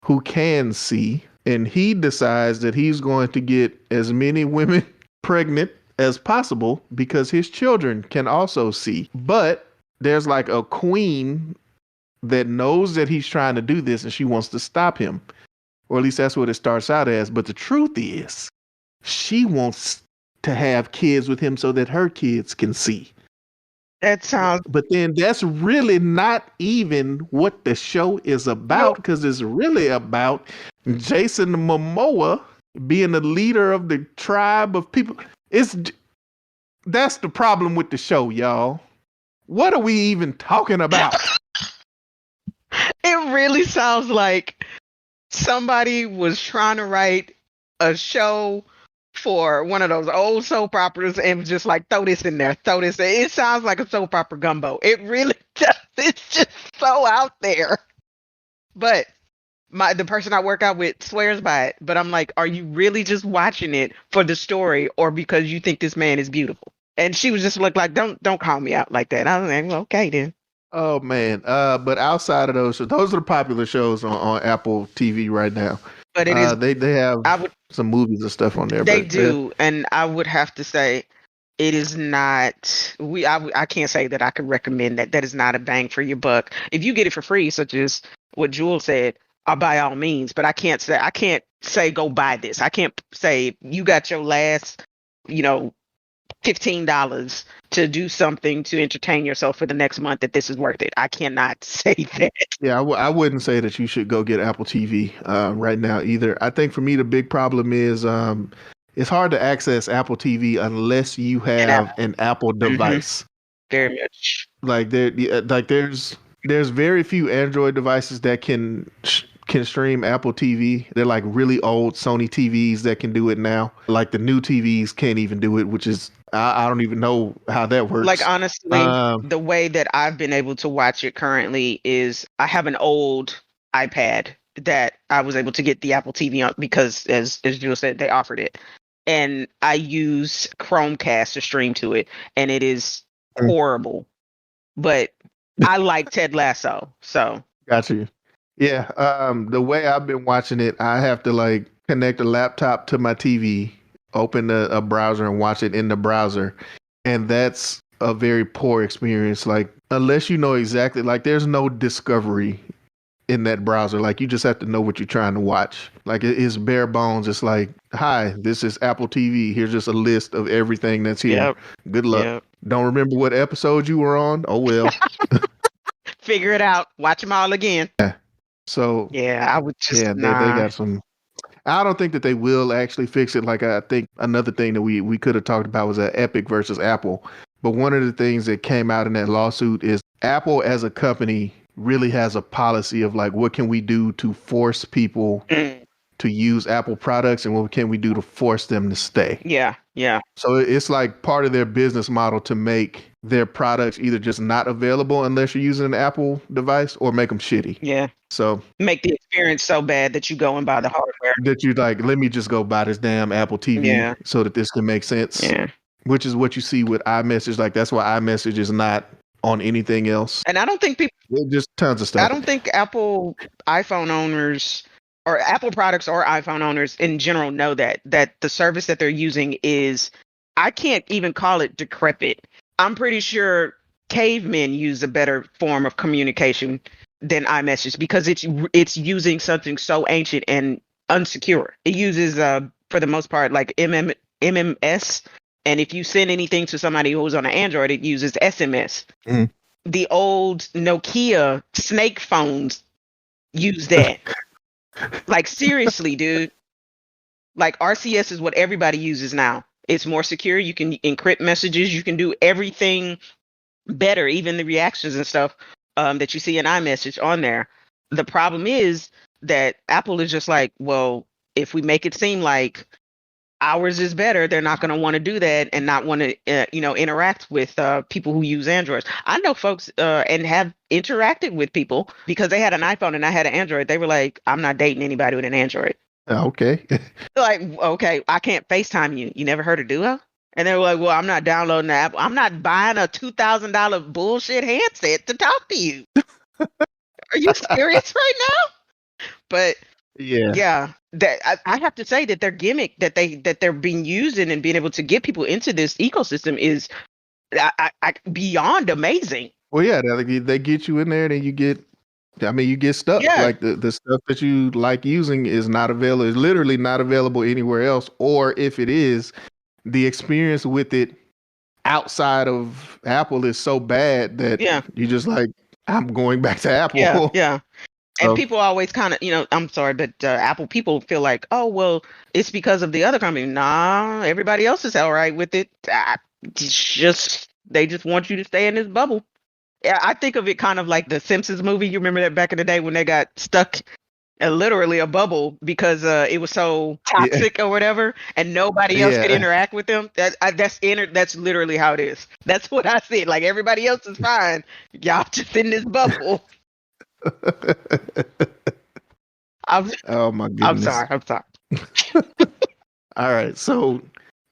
who can see, and he decides that he's going to get as many women pregnant as possible because his children can also see. But there's like a queen that knows that he's trying to do this and she wants to stop him. Or at least that's what it starts out as. But the truth is, she wants to have kids with him so that her kids can see. That sounds. But then that's really not even what the show is about, because it's really about Jason Momoa being the leader of the tribe of people. That's the problem with the show, y'all. What are we even talking about? It really sounds like somebody was trying to write a show for one of those old soap operas and was just like, throw this in there, throw this in. It sounds like a soap opera gumbo. It really does. It's just so out there. But the person I work out with swears by it. But I'm like, are you really just watching it for the story or because you think this man is beautiful? And she was just like, don't call me out like that. I was like, well, okay then. Oh man. But outside of those are the popular shows on Apple TV right now. But it is. They have some movies and stuff on there. They do, and I would have to say, it is not. I can't say that I could recommend that. That is not a bang for your buck. If you get it for free, such as what Jules said, by all means. But I can't say go buy this. I can't say you got your last, $15 to do something to entertain yourself for the next month that this is worth it. I cannot say that. Yeah, I wouldn't say that you should go get Apple TV right now either. I think for me the big problem is it's hard to access Apple TV unless you have an Apple device. Very much. Like there's very few Android devices that can stream Apple TV. They're like really old Sony TVs that can do it now. Like the new TVs can't even do it, which is I don't even know how that works. Like honestly, the way that I've been able to watch it currently is I have an old iPad that I was able to get the Apple TV on because as Jules said, they offered it. And I use Chromecast to stream to it, and it is horrible. But I like Ted Lasso, so got you. Yeah, the way I've been watching it, I have to like connect a laptop to my TV, open a browser and watch it in the browser. And that's a very poor experience. Like, unless you know exactly, like there's no discovery in that browser. Like you just have to know what you're trying to watch. Like it's bare bones. It's like, hi, this is Apple TV. Here's just a list of everything that's here. Yep. Good luck. Yep. Don't remember what episode you were on? Oh, well. Figure it out. Watch them all again. Yeah. So yeah, I would just they got some. I don't think that they will actually fix it. Like I think another thing that we could have talked about was Epic versus Apple. But one of the things that came out in that lawsuit is Apple as a company really has a policy of like, what can we do to force people to use Apple products, and what can we do to force them to stay? Yeah, yeah. So it's like part of their business model to make their products either just not available unless you're using an Apple device, or make them shitty. Yeah. So make the experience so bad that you go and buy the hardware. that you like, let me just go buy this damn Apple TV so that this can make sense. Yeah. Which is what you see with iMessage. Like, that's why iMessage is not on anything else. And I don't think people, Just tons of stuff. I don't think Apple iPhone owners or Apple products or iPhone owners in general know that the service that they're using is, I can't even call it decrepit. I'm pretty sure cavemen use a better form of communication than iMessage, because it's using something so ancient and unsecure. It uses for the most part like MMS, and if you send anything to somebody who's on an Android, it uses SMS. The old Nokia snake phones use that. Like, seriously, dude. Like, RCS is what everybody uses now. It's more secure. You can encrypt messages. You can do everything better, even the reactions and stuff that you see in iMessage on there. The problem is that Apple is just like, well, if we make it seem like ours is better, they're not going to want to do that and not want to, interact with people who use Androids. I know folks and have interacted with people because they had an iPhone and I had an Android. They were like, I'm not dating anybody with an Android. Okay. Like, okay, I can't FaceTime you. You never heard of Duo? And they were like, well, I'm not downloading the app. I'm not buying a $2,000 bullshit handset to talk to you. Are you serious right now? But yeah, that I have to say that their gimmick that they're being using and being able to get people into this ecosystem is beyond amazing. Well, yeah, they get you in there, and then you get stuck. Yeah. Like the stuff that you like using is not available. It's literally not available anywhere else. Or if it is, the experience with it outside of Apple is so bad that you just like, I'm going back to Apple. Yeah. And people always kind of, I'm sorry, but Apple people feel like, oh, well, it's because of the other company. Nah, everybody else is all right with it. They just want you to stay in this bubble. Yeah, I think of it kind of like the Simpsons movie. You remember that back in the day when they got stuck in literally a bubble because it was so toxic or whatever, and nobody else could interact with them. That's literally how it is. That's what I see. Like, everybody else is fine. Y'all just in this bubble. Oh my goodness. I'm sorry. All right. So,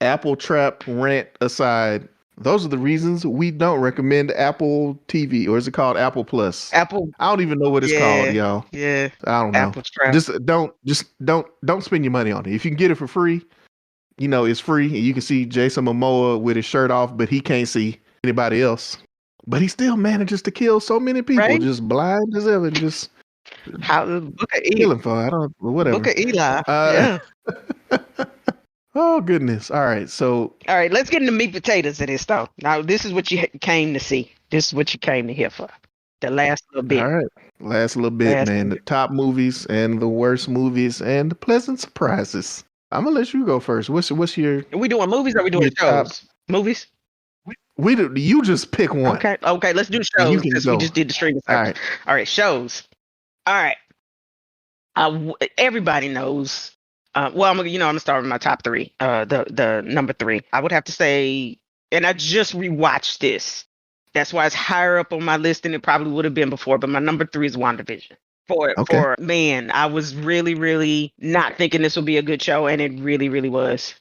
Apple Trap rant aside, those are the reasons we don't recommend Apple TV, or is it called Apple Plus? Apple. I don't even know what it's called, y'all. Yeah. I don't know. Apple Trap. Just don't spend your money on it. If you can get it for free, it's free, and you can see Jason Momoa with his shirt off, but he can't see anybody else. But he still manages to kill so many people, just blind as ever, just look at killing for whatever. Look at Eli. Oh goodness! All right, let's get into meat potatoes of this though. Now, this is what you came to see. This is what you came to hear for. The last little bit. All right, last little bit, man. The top movies and the worst movies and the pleasant surprises. I'm gonna let you go first. What's your? Are we doing movies or are we doing shows? Movies. We do. You just pick one. Okay. Let's do shows because we just did the streaming. All right, shows. All right. Everybody knows. Well, I'm gonna start with my top three. The number three, I would have to say, and I just rewatched this. That's why it's higher up on my list than it probably would have been before. But my number three is WandaVision. Man, I was really, really not thinking this would be a good show, and it really, really was.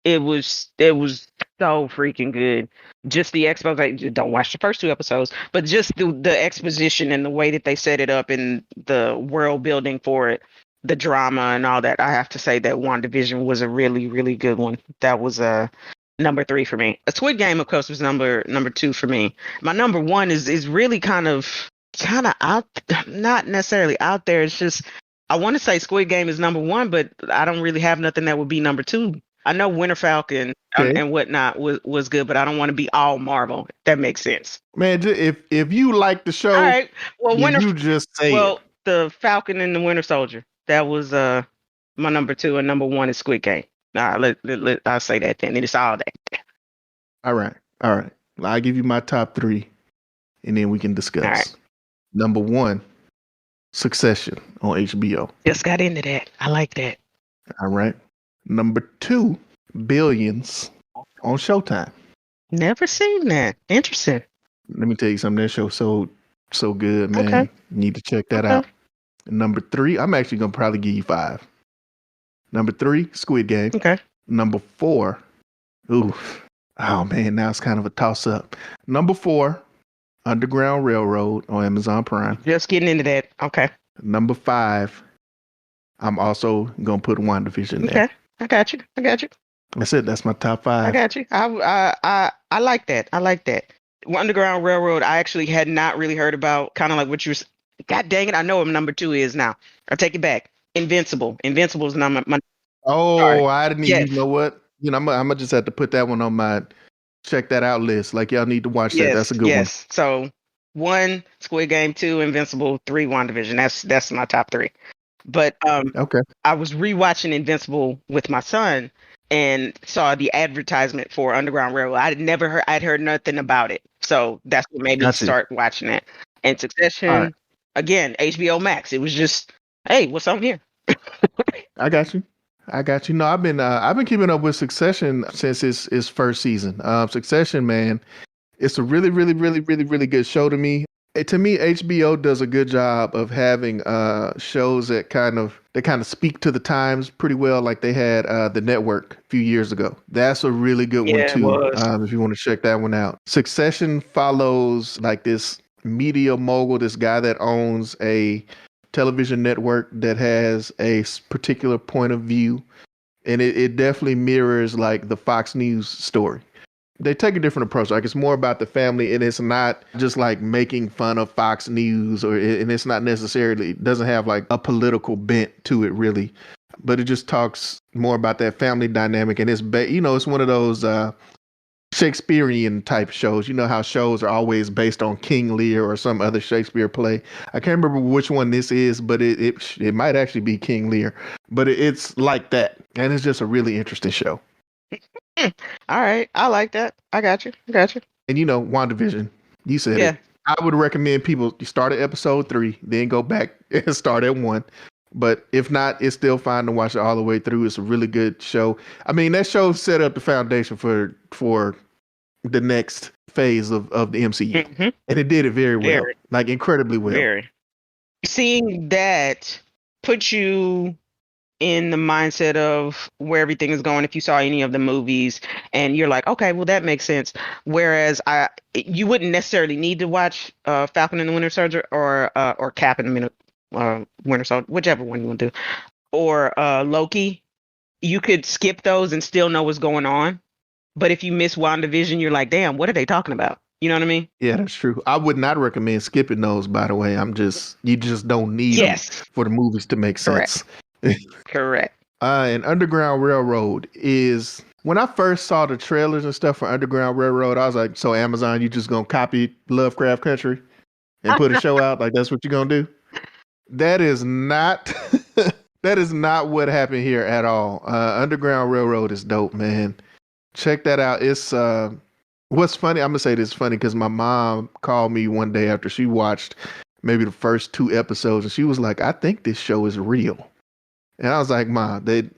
It was so freaking good. Just the expose. Don't watch the first two episodes, but just the exposition and the way that they set it up and the world building for it, the drama and all that. I have to say that WandaVision was a really, really good one. That was number three for me. A Squid Game, of course, was number two for me. My number one is really kind of out, not necessarily out there. It's just, I want to say Squid Game is number one, but I don't really have nothing that would be number two. I know Winter Falcon and whatnot was good, but I don't want to be all Marvel. If that makes sense. Man, if you like the show, all right. Well, you just say it. The Falcon and the Winter Soldier. That was my number two, and number one is Squid Game. I'll say that then. It's all that. All right. I'll give you my top three, and then we can discuss. All right. Number 1, Succession on HBO. Just got into that. I like that. All right. Number 2, Billions on Showtime. Never seen that. Interesting. Let me tell you something. That show's so good, man. Okay. You need to check that Okay. out. And number 3, I'm actually gonna probably give you 5. Number 3, Squid Game. Okay. Number 4, oh man, now it's kind of a toss up. Number 4, Underground Railroad on Amazon Prime. Just getting into that. Okay. Number 5, I'm also gonna put WandaVision there. Okay. I got you. That's it. That's my top 5. I got you. I like that. Underground Railroad, I actually had not really heard about. Kind of like what you were. God dang it! I know what number 2 is now. I take it back. Invincible. Invincible is number. Oh, Sorry. I didn't Yes. even know what. I'm gonna just have to put that one on my check that out list. Like y'all need to watch that. That's a good one. So 1, Squid Game, 2, Invincible, 3, WandaVision. That's my top 3. But Okay. I was rewatching Invincible with my son and saw the advertisement for Underground Railroad. I'd heard nothing about it. So that's what made me Gotcha. start watching it. And Succession, All right. again, HBO Max. It was just, hey, what's on here? I got you. No, I've been keeping up with Succession since its first season. Succession, man, it's a really, really, really, really, really good show to me. To me, HBO does a good job of having shows that kind of speak to the times pretty well. Like they had The Network a few years ago. That's a really good one Yeah, it too. was. If you want to check that one out. Succession follows like this media mogul, this guy that owns a television network that has a particular point of view, and it definitely mirrors like the Fox News story. They take a different approach. Like it's more about the family, and it's not just like making fun of Fox News, and it's not necessarily, it doesn't have like a political bent to it really, but it just talks more about that family dynamic. And it's it's one of those Shakespearean type shows. You know how shows are always based on King Lear or some other Shakespeare play. I can't remember which one this is, but it might actually be King Lear. But it's like that, and it's just a really interesting show. All right. I like that. I got you. And WandaVision, you said Yeah. it. I would recommend people start at episode 3, then go back and start at 1. But if not, it's still fine to watch it all the way through. It's a really good show. I mean, that show set up the foundation for the next phase of the MCU. Mm-hmm. And it did it very well. Very. Like incredibly well. Very. Seeing that puts you in the mindset of where everything is going. If you saw any of the movies and you're like, okay, well that makes sense. Whereas you wouldn't necessarily need to watch Falcon and the Winter Soldier or Cap and the Winter Soldier, whichever one you want to do, or Loki. You could skip those and still know what's going on. But if you miss WandaVision, you're like, damn, what are they talking about? You know what I mean? Yeah, that's true. I would not recommend skipping those, by the way. You just don't need them for the movies to make sense. Correct. And Underground Railroad is, when I first saw the trailers and stuff for Underground Railroad, I was like, so Amazon, you just gonna copy Lovecraft Country and put a show out? Like that's what you're gonna do? That is not what happened here at all. Underground Railroad is dope, man. Check that out. It's what's funny, I'm gonna say this is funny because my mom called me one day after she watched maybe the first 2 episodes, and she was like, I think this show is real. And I was like, Ma, the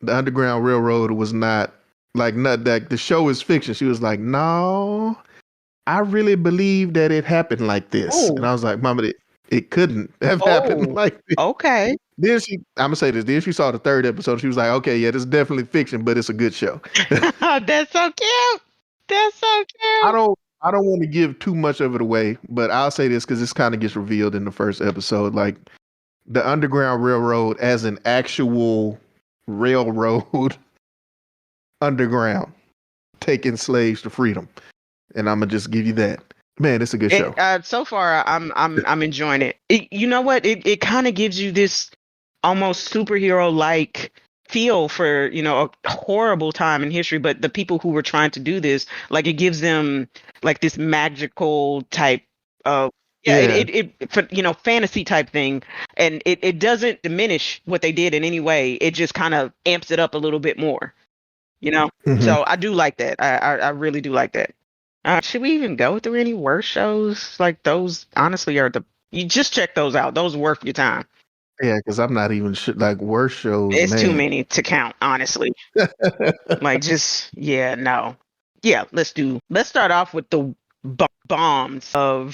Underground Railroad was not that the show is fiction. She was like, no, I really believe that it happened like this. Oh. And I was like, Mama, it couldn't have happened like this. Okay. I'm gonna say this. Then she saw the 3rd episode. She was like, okay, yeah, this is definitely fiction, but it's a good show. That's so cute. I don't want to give too much of it away, but I'll say this because this kind of gets revealed in the first episode. Like the Underground Railroad as an actual railroad underground, taking slaves to freedom. And I'm gonna just give you that. Man, it's a good show. So far, I'm enjoying it. You know what? It kind of gives you this almost superhero-like feel for a horrible time in history, but the people who were trying to do this, like it gives them like this magical type of fantasy type thing, and it doesn't diminish what they did in any way. It just kind of amps it up a little bit more, Mm-hmm. So I do like that. I really do like that. Should we even go through any worse shows? Like those honestly are the You just check those out. Those are worth your time. Yeah, because I'm not even like worst shows. It's man. too many to count, honestly. Like, no. Yeah, let's start off with the bombs or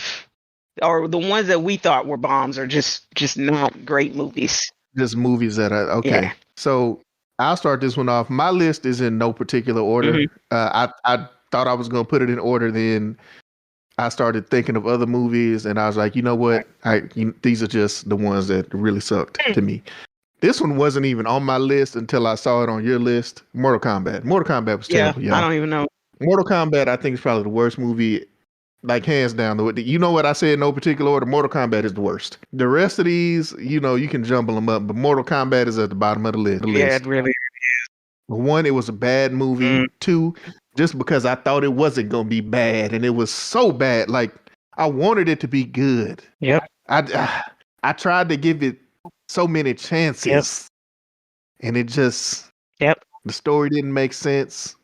the ones that we thought were bombs, or just not great movies. Just movies that are okay. Yeah. So I'll start this one off. My list is in no particular order. Mhm. I thought I was going to put it in order. Then I started thinking of other movies, and I was like, you know what? These are just the ones that really sucked to me. This one wasn't even on my list until I saw it on your list. Mortal Kombat. Mortal Kombat was terrible. Yeah, I don't even know. Mortal Kombat, I think, is probably the worst movie, like hands down. You know what I said in no particular order? Mortal Kombat is the worst. The rest of these, you can jumble them up, but Mortal Kombat is at the bottom of the list. Yeah, it really is. One, it was a bad movie. Two, just because I thought it wasn't going to be bad, and it was so bad. Like, I wanted it to be good. Yep. I tried to give it so many chances, and it just, the story didn't make sense.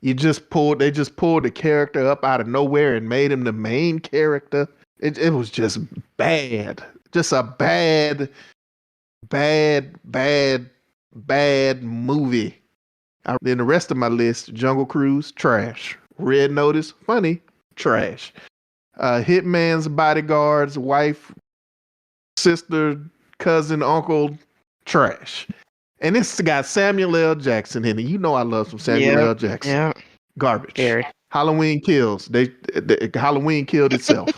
They just pulled the character up out of nowhere and made him the main character. It was just bad. Just a bad movie. Then the rest of my list: Jungle Cruise, trash. Red Notice, funny, trash. Hitman's Bodyguards, wife, sister, cousin, uncle, trash. And this got Samuel L. Jackson in it. You know I love some Samuel L. Jackson. Yeah. Garbage. Scary. Halloween Kills. Halloween killed itself.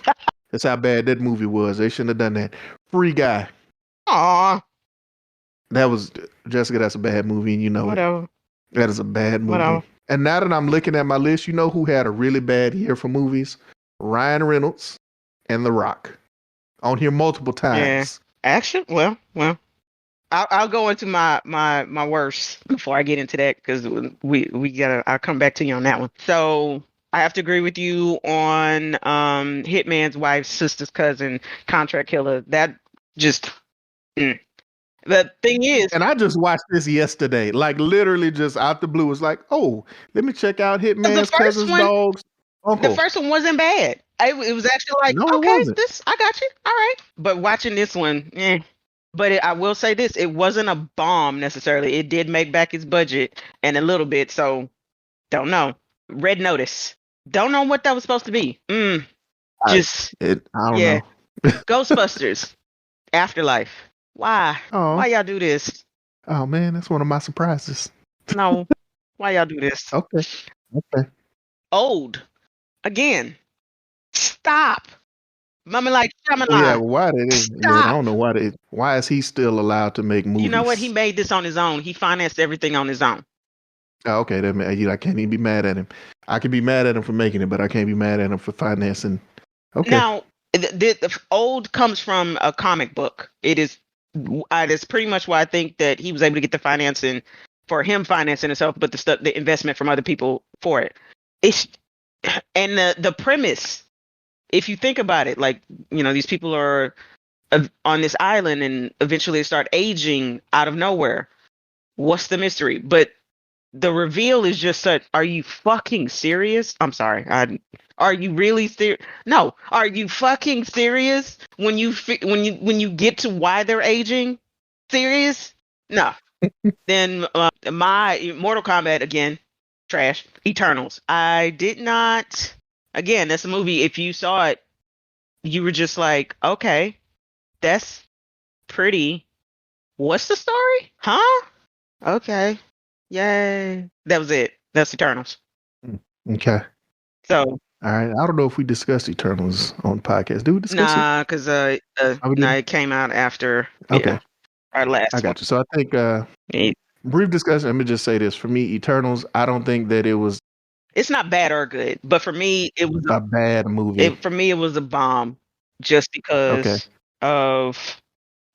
That's how bad that movie was. They shouldn't have done that. Free Guy. Aw. That was, Jessica, that's a bad movie, and you know Whatever. it. That is a bad movie. Whatever. And now that I'm looking at my list, you know who had a really bad year for movies? Ryan Reynolds and The Rock. On here multiple times. Yeah. Action? Well. I'll go into my worst before I get into that, because I'll come back to you on that one. So I have to agree with you on Hitman's Wife, Sister's Cousin, Contract Killer. That just the thing is, and I just watched this yesterday, like literally just out the blue. Was like, oh, let me check out Hitman's Cousin's Dog's Uncle. The first one wasn't bad. It was actually like, no, okay, I got you. All right. But watching this one, But I will say this, it wasn't a bomb necessarily. It did make back its budget and a little bit, so don't know. Red Notice. Don't know what that was supposed to be. I don't know. Ghostbusters. Afterlife. Why? Oh. Why y'all do this? Oh, man, that's one of my surprises. No. Why y'all do this? Okay. Old. Again. Stop. Mama like Shyamalan. Yeah, why did it? Yeah, I don't know why is he still allowed to make movies? You know what? He made this on his own. He financed everything on his own. Oh, okay, I can't even be mad at him. I can be mad at him for making it, but I can't be mad at him for financing. Okay. Now, the old comes from a comic book. It's pretty much why I think that he was able to get the financing for him financing himself, but the investment from other people for it. And the premise. If you think about it, like, these people are on this island and eventually they start aging out of nowhere. What's the mystery? But the reveal is just such, are you fucking serious? I'm sorry. Are you really serious? No. Are you fucking serious when you get to why they're aging? Serious? No. Then my Mortal Kombat, again, trash. Eternals. I did not... Again, that's a movie, if you saw it, you were just like, okay, that's pretty. What's the story? Huh? Okay. Yay. That was it. That's Eternals. Okay. So. All right. I don't know if we discussed Eternals on the podcast. Do we discuss it? Nah, because it came out after our last I got you. So I think brief discussion. Let me just say this. For me, Eternals, I don't think that it was. It's not bad or good, but for me, it was a bad movie. For me, it was a bomb just because of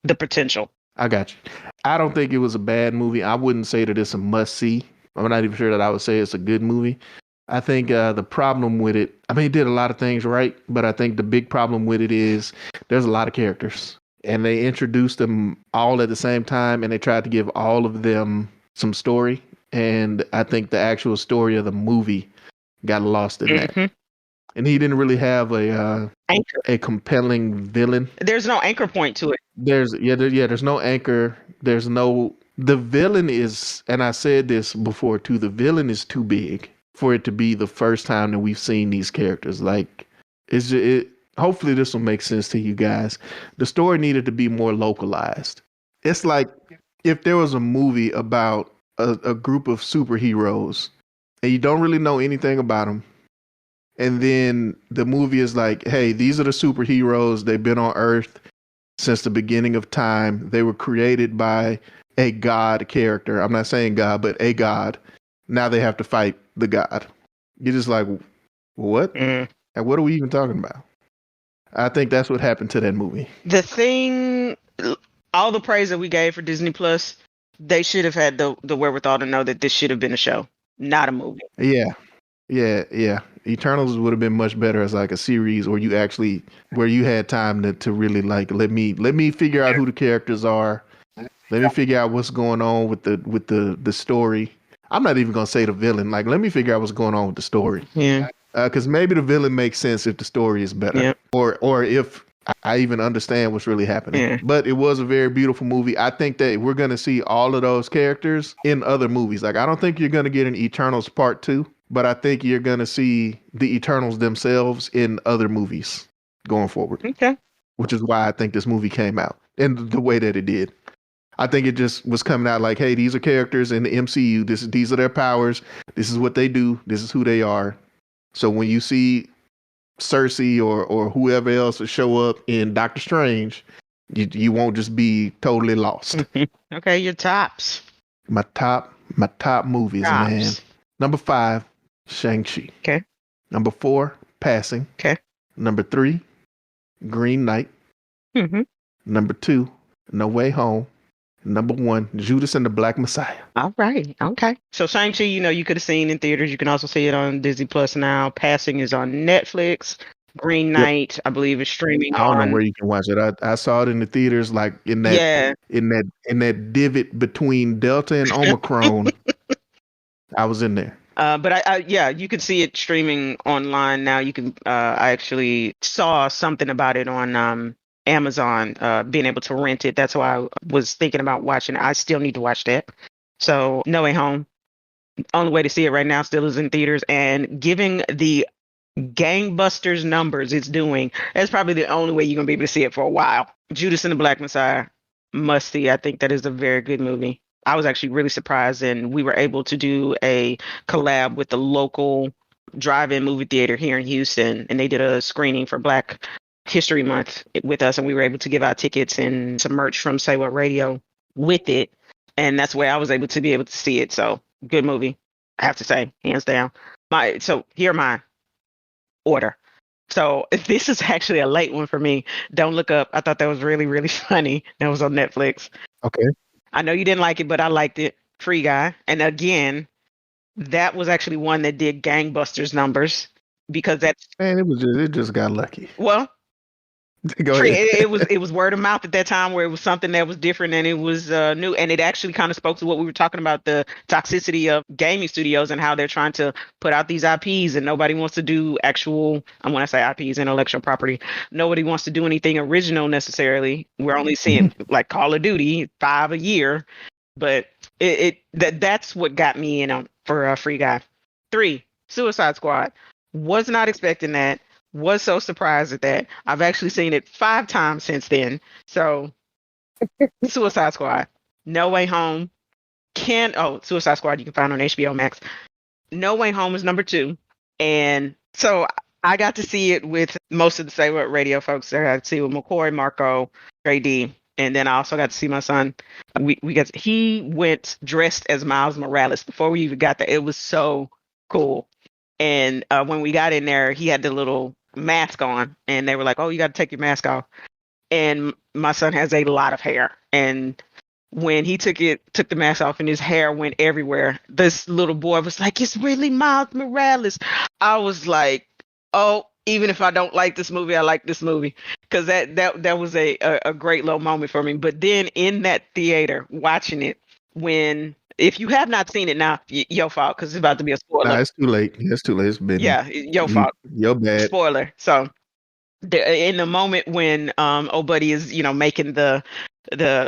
the potential. I got you. I don't think it was a bad movie. I wouldn't say that it's a must-see. I'm not even sure that I would say it's a good movie. I think the problem with it, it did a lot of things right, but I think the big problem with it is there's a lot of characters. And they introduced them all at the same time, and they tried to give all of them some story. And I think the actual story of the movie got lost in that. and he didn't really have Anchor. a compelling villain. There's no anchor point to it. There's no anchor. There's no the villain is, and I said this before too. The villain is too big for it to be the first time that we've seen these characters. Like, hopefully this will make sense to you guys. The story needed to be more localized. It's like if there was a movie about a group of superheroes and you don't really know anything about them. And then the movie is like, hey, these are the superheroes. They've been on Earth since the beginning of time. They were created by a god character. I'm not saying God, but a god. Now they have to fight the god. You're just like, what? And what are we even talking about? I think that's what happened to that movie. The thing, all the praise that we gave for Disney Plus, they should have had the wherewithal to know that this should have been a show, not a movie. Yeah. Eternals would have been much better as like a series where you had time to really like let me figure out who the characters are. Let me figure out what's going on with the story. I'm not even gonna say the villain. Like, let me figure out what's going on with the story. Yeah. Because maybe the villain makes sense if the story is better, Yeah. or if I even understand what's really happening. Yeah. But it was a very beautiful movie. I think that we're gonna see all of those characters in other movies. Like, I don't think you're gonna get an Eternals Part 2, but I think you're gonna see the Eternals themselves in other movies going forward. Okay. Which is why I think this movie came out in the way that it did. I think it just was coming out like, hey, these are characters in the MCU. These are their powers. This is what they do. This is who they are. So when you see Cersei or whoever else will show up in Doctor Strange, you won't just be totally lost. Okay, your tops. My top movies, Tops. man. Number 5, Shang-Chi. Okay. Number 4, Passing. Okay. Number 3, Green Knight. Mm-hmm. Number 2, No Way Home. Number 1, Judas and the Black Messiah. All right. Okay. So Shang-Chi, you could have seen in theaters. You can also see it on Disney Plus now. Passing is on Netflix. Green Knight, I believe, is streaming I don't on. know where you can watch it. I saw it in the theaters, like in that divot between Delta and Omicron. I was in there. But you can see it streaming online now. You can. I actually saw something about it on Amazon, being able to rent it. That's why I was thinking about watching it. I still need to watch that. So No Way Home, only way to see it right now still is in theaters, and giving the gangbusters numbers it's doing, that's probably the only way you're gonna be able to see it for a while. Judas and the Black Messiah, must see. I think that is a very good movie. I was actually really surprised, and we were able to do a collab with the local drive-in movie theater here in Houston, and they did a screening for Black History Month with us, and we were able to give out tickets and some merch from Saywha Radio with it, and that's where I was able to see it. So good movie, I have to say, hands down. So here my order. So this is actually a late one for me. Don't Look Up. I thought that was really, really funny. That was on Netflix. Okay. I know you didn't like it, but I liked it. Free Guy, and again, that was actually one that did gangbusters numbers because that's Man, it just got lucky. well. Go ahead. It was word of mouth at that time where it was something that was different and it was new, and it actually kind of spoke to what we were talking about, the toxicity of gaming studios and how they're trying to put out these IPs and nobody wants to do actual, and when I say IPs, intellectual property, nobody wants to do anything original necessarily. We're only seeing like Call of Duty 5 a year, but that's what got me in on for Free Guy. 3, Suicide Squad. Was not expecting that. Was so surprised at that. I've actually seen it 5 times since then. So, Suicide Squad. No Way Home. Suicide Squad you can find on HBO Max. No Way Home is number 2. And so I got to see it with most of the Saywha Radio folks. I got to see it with McCoy, Marco, JD. And then I also got to see my son. He went dressed as Miles Morales before we even got there. It was so cool. And when we got in there, he had the little mask on, and they were like, "Oh, you got to take your mask off." And my son has a lot of hair, and when he took the mask off, and his hair went everywhere, this little boy was like, "It's really Miles Morales." I was like, "Oh, even if I don't like this movie, I like this movie," because that was a great little moment for me. But then in that theater watching it, when If you have not seen it now, your fault, because it's about to be a Nah, spoiler. it's too late. It's too late. It's been Yeah, your fault. your bad. Spoiler. So in the moment when old buddy is making the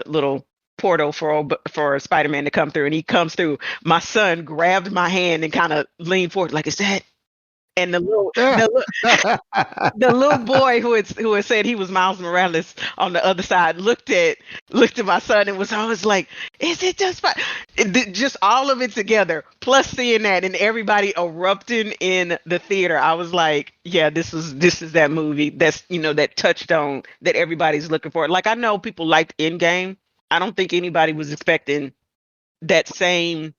little portal for Spider-Man to come through, and he comes through, my son grabbed my hand and kind of leaned forward like, is that? And the little boy who had said he was Miles Morales on the other side looked at my son and was always like, "Is it just fine?" Just all of it together, plus seeing that and everybody erupting in the theater, I was like, "Yeah, this is that movie that's that touchstone that everybody's looking for." Like, I know people liked Endgame. I don't think anybody was expecting that same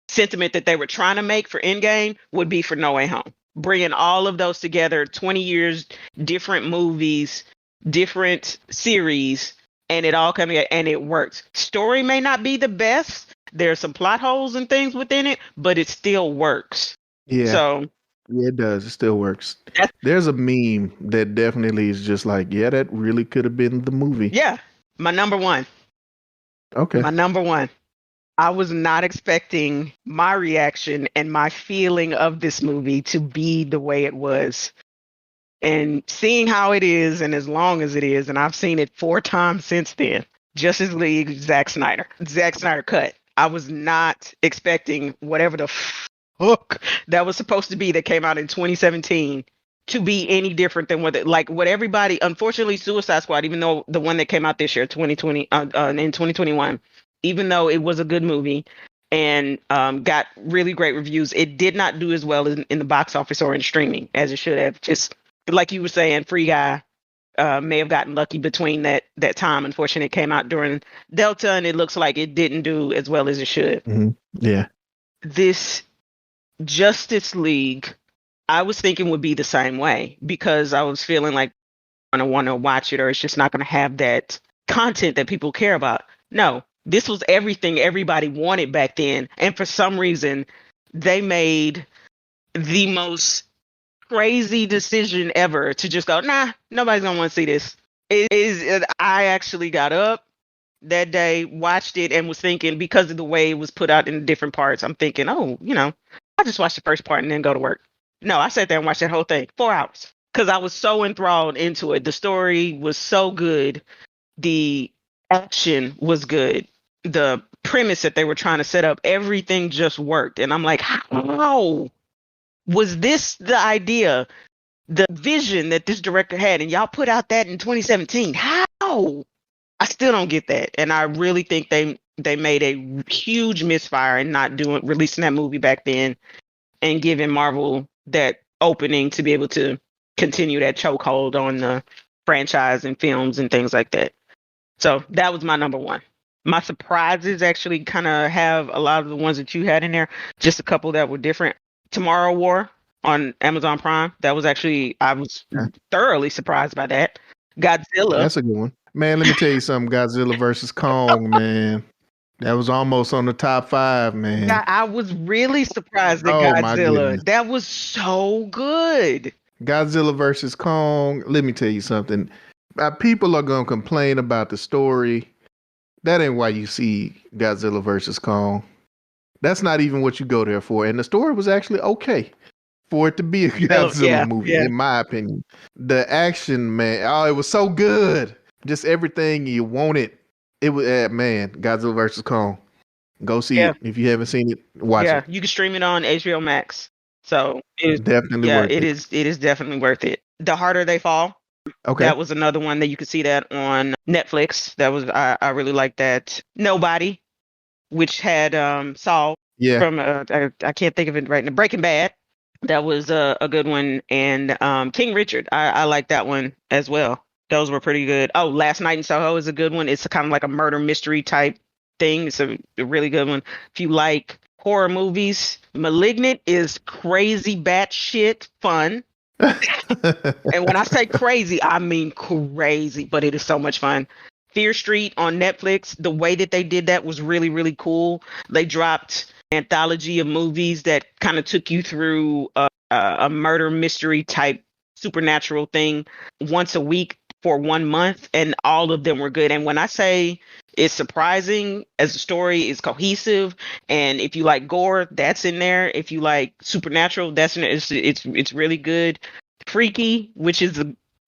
sentiment that they were trying to make for Endgame would be for No Way Home. Bringing all of those together, 20 years, different movies, different series, and it all coming together, and it works. Story may not be the best. There's some plot holes and things within it, but it still works. Yeah. So yeah, it does. It still works. There's a meme that definitely is just like, yeah, that really could have been the movie. Yeah. My number one. Okay. My number one. I was not expecting my reaction and my feeling of this movie to be the way it was. And seeing how it is and as long as it is, and I've seen it 4 times since then, Justice League, Zack Snyder cut. I was not expecting whatever the fuck that was supposed to be that came out in 2017 to be any different than what everybody, unfortunately, Suicide Squad, even though the one that came out this year, 2020, in 2021, even though it was a good movie and got really great reviews, it did not do as well in the box office or in streaming as it should have. Just like you were saying, Free Guy may have gotten lucky between that time. Unfortunately, it came out during Delta, and it looks like it didn't do as well as it should. Mm-hmm. Yeah. This Justice League, I was thinking would be the same way, because I was feeling like I don't want to watch it, or it's just not going to have that content that people care about. No. This was everything everybody wanted back then. And for some reason, they made the most crazy decision ever to just go, nah, nobody's going to want to see this. I actually got up that day, watched it, and was thinking, because of the way it was put out in different parts, I'm thinking, oh, I'll just watch the first part and then go to work. No, I sat there and watched that whole thing, 4 hours, because I was so enthralled into it. The story was so good. The action was good. The premise that they were trying to set up, everything just worked. And I'm like, how was this the idea, the vision that this director had, and y'all put out that in 2017? How? I still don't get that. And I really think they made a huge misfire in not releasing that movie back then and giving Marvel that opening to be able to continue that chokehold on the franchise and films and things like that. So that was my number one. My surprises actually kind of have a lot of the ones that you had in there, just a couple that were different. Tomorrow War on Amazon Prime. That was actually, I was thoroughly surprised by that. Godzilla. That's a good one. Man, let me tell you something. Godzilla versus Kong, man. That was almost on the top 5, man. I was really surprised at Godzilla. That was so good. Godzilla versus Kong. Let me tell you something. People are going to complain about the story. That ain't why you see Godzilla versus Kong. That's not even what you go there for. And the story was actually okay for it to be a Godzilla movie, in my opinion. The action, man, it was so good. Just everything you wanted. It was, man, Godzilla versus Kong. Go see it. If you haven't seen it, watch it. Yeah, you can stream it on HBO Max. So it's definitely worth it. It is definitely worth it. The Harder They Fall. Okay. That was another one that you could see that on Netflix. That was I really liked that. Nobody, which had Saul from I can't think of it right now. Breaking Bad. That was a good one. And King Richard. I like that one as well. Those were pretty good. Oh, Last Night in Soho is a good one. It's kind of like a murder mystery type thing. It's a really good one. If you like horror movies, Malignant is crazy batshit fun. And when I say crazy, I mean crazy, but it is so much fun. Fear Street on Netflix, the way that they did that was really, really cool. They dropped an anthology of movies that kind of took you through a murder mystery type supernatural thing once a week for 1 month, and all of them were good. And when I say It's surprising as a story. It's cohesive, and if you like gore, that's in there. If you like supernatural, that's in there. It's really good. Freaky, which is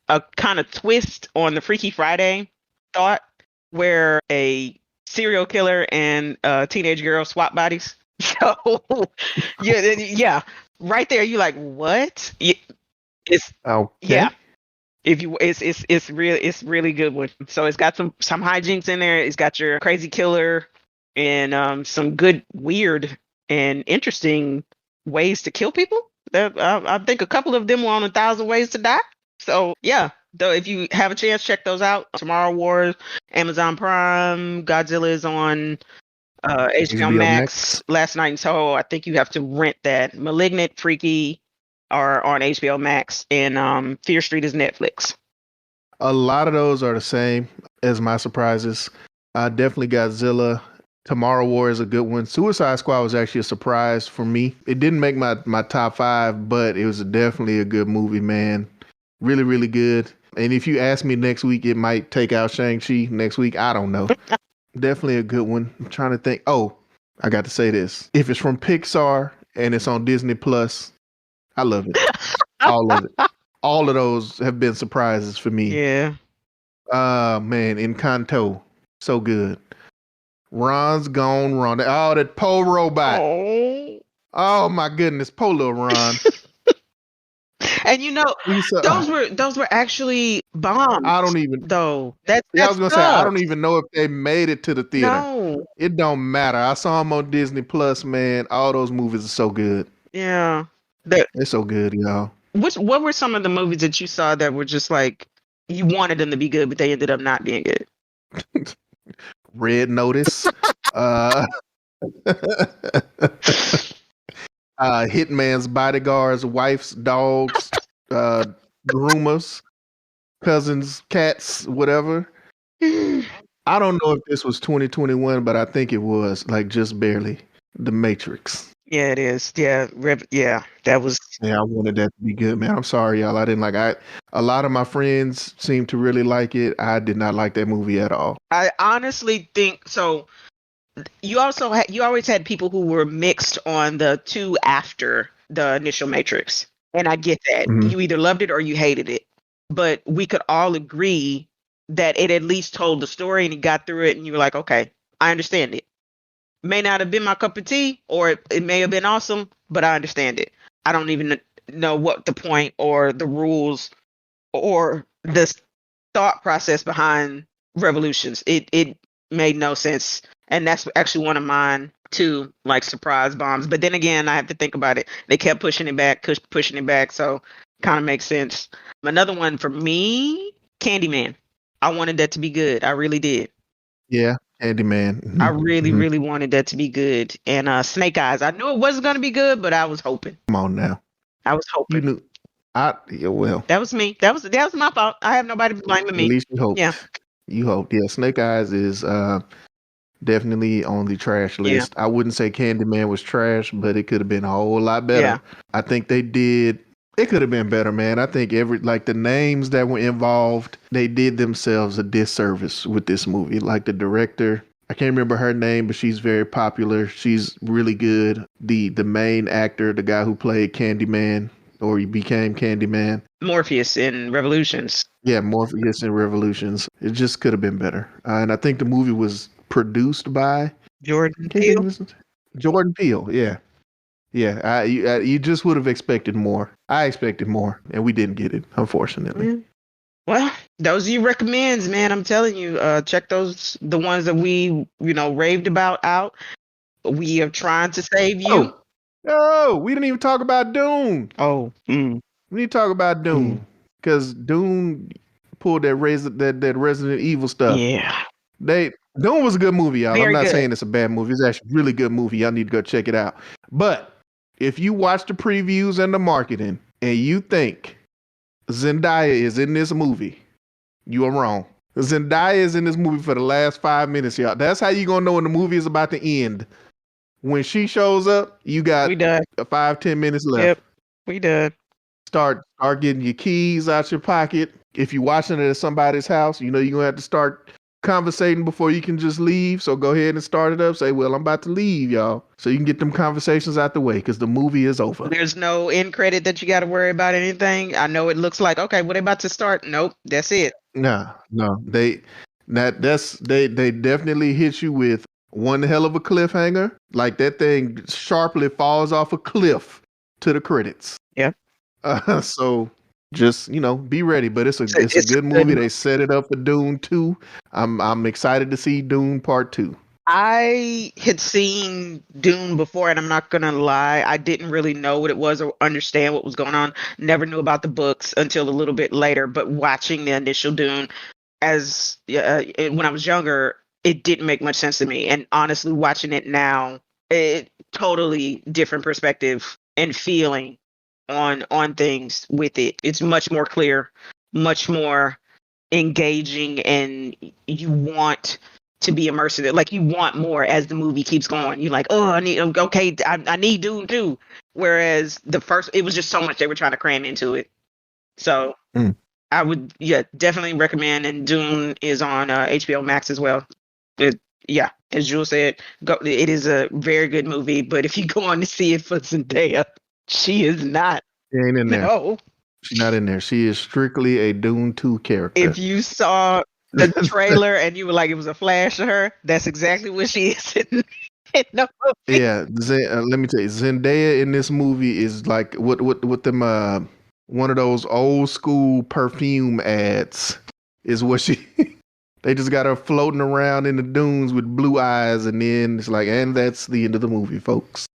a kind of twist on the Freaky Friday thought, where a serial killer and a teenage girl swap bodies. So yeah, right there, you like what? It's Okay. yeah. If you, it's really good one. So it's got some hijinks in there. It's got your crazy killer and some good, weird, and interesting ways to kill people. I think a couple of them were on 1,000 Ways to Die. So yeah, though if you have a chance, check those out. Tomorrow Wars, Amazon Prime, Godzilla is on HBO Max. Last Night in Soho, I think you have to rent that. Malignant, Freaky are on HBO Max, and Fear Street is Netflix. A lot of those are the same as my surprises. Definitely Godzilla. Tomorrow War is a good one. Suicide Squad was actually a surprise for me. It didn't make my top 5, but it was definitely a good movie, man. Really, really good. And if you ask me next week, it might take out Shang-Chi next week. I don't know. Definitely a good one. I'm trying to think. Oh, I got to say this. If it's from Pixar and it's on Disney Plus, I love it. All of it. All of those have been surprises for me. Yeah. Man, Encanto. So good. Ron's Gone Wrong. Oh, that Poe robot. Oh my goodness. Poe little Ron. And those were actually bombs. I don't even though. I was gonna say I don't even know if they made it to the theater. No. It don't matter. I saw them on Disney Plus, man. All those movies are so good. Yeah. They're so good, y'all. What were some of the movies that you saw that were just like you wanted them to be good, but they ended up not being good? Red Notice. Hitman's Bodyguards, Wife's Dogs, Groomers, Cousins, Cats, whatever. I don't know if this was 2021, but I think it was, like, just barely. The Matrix. Yeah, it is. Yeah, that was. Yeah, I wanted that to be good, man. I'm sorry, y'all. I didn't like it. A lot of my friends seemed to really like it. I did not like that movie at all. I honestly think so. You always had people who were mixed on the two after the initial Matrix, and I get that. Mhm. You either loved it or you hated it, but we could all agree that it at least told the story and you got through it, and you were like, okay, I understand it. May not have been my cup of tea, or it may have been awesome, but I understand it. I don't even know what the point or the rules or the thought process behind revolutions. It made no sense. And that's actually one of mine too, like surprise bombs. But then again, I have to think about it. They kept pushing it back. So kind of makes sense. Another one for me, Candyman. I wanted that to be good. I really did. Yeah, Candyman. Mm-hmm. I really, really wanted that to be good. And Snake Eyes. I knew it wasn't going to be good, but I was hoping. Come on now. I was hoping. You knew. Well. That was me. That was my fault. I have nobody blaming me. At least you hoped. Yeah. You hoped. Yeah, Snake Eyes is definitely on the trash list. Yeah. I wouldn't say Candyman was trash, but it could have been a whole lot better. Yeah. I think it could have been better, man. I think the names that were involved, they did themselves a disservice with this movie. Like the director, I can't remember her name, but she's very popular. She's really good. The main actor, the guy who played Candyman, or he became Candyman. Morpheus in Revolutions. Yeah, Morpheus in Revolutions. It just could have been better. And I think the movie was produced by Jordan Peele. Jordan Peele, yeah. Yeah, you just would have expected more. I expected more, and we didn't get it, unfortunately. Mm. Well, those are your recommends, man. I'm telling you, check those, the ones that we, raved about out. We are trying to save you. Oh, we didn't even talk about Dune. Oh, we need to talk about Dune because Dune pulled that Resident Evil stuff. Yeah, Dune was a good movie, y'all. Very I'm not good. saying it's a bad movie. It's actually a really good movie. Y'all need to go check it out. But if you watch the previews and the marketing and you think Zendaya is in this movie, you are wrong. Zendaya is in this movie for the last 5 minutes, y'all. That's how you gonna know when the movie is about to end. When she shows up, you got 5-10 minutes left. Yep, we done. Start getting your keys out your pocket. If you're watching it at somebody's house, you're gonna have to start conversating before you can just leave. So go ahead and start it up. Say, well, I'm about to leave, y'all. So you can get them conversations out the way because the movie is over. There's no end credit that you got to worry about anything. I know it looks like, okay, well, they about to start. Nope, that's it. No. They definitely hit you with one hell of a cliffhanger. Like that thing sharply falls off a cliff to the credits. Yeah. So just, be ready. But it's a good movie. They set it up for Dune 2. I'm excited to see Dune Part 2. I had seen Dune before, and I'm not going to lie. I didn't really know what it was or understand what was going on. Never knew about the books until a little bit later. But watching the initial Dune when I was younger, it didn't make much sense to me. And honestly, watching it now, it totally different perspective and feeling on things with it. It's much more clear, much more engaging, and you want to be immersed in it. Like, you want more as the movie keeps going. You're like, oh, I need Dune too. Whereas the first, it was just so much they were trying to cram into it. So I would, definitely recommend. And Dune is on HBO Max as well. As Jules said, it is a very good movie. But if you go on to see it for Zendaya, she is not. She ain't in there. No. She's not in there. She is strictly a Dune 2 character. If you saw the trailer and you were like, it was a flash of her, that's exactly what she is in the movie. Yeah, let me tell you, Zendaya in this movie is like what them one of those old school perfume ads is what she. They just got her floating around in the dunes with blue eyes, and then it's like, and that's the end of the movie, folks.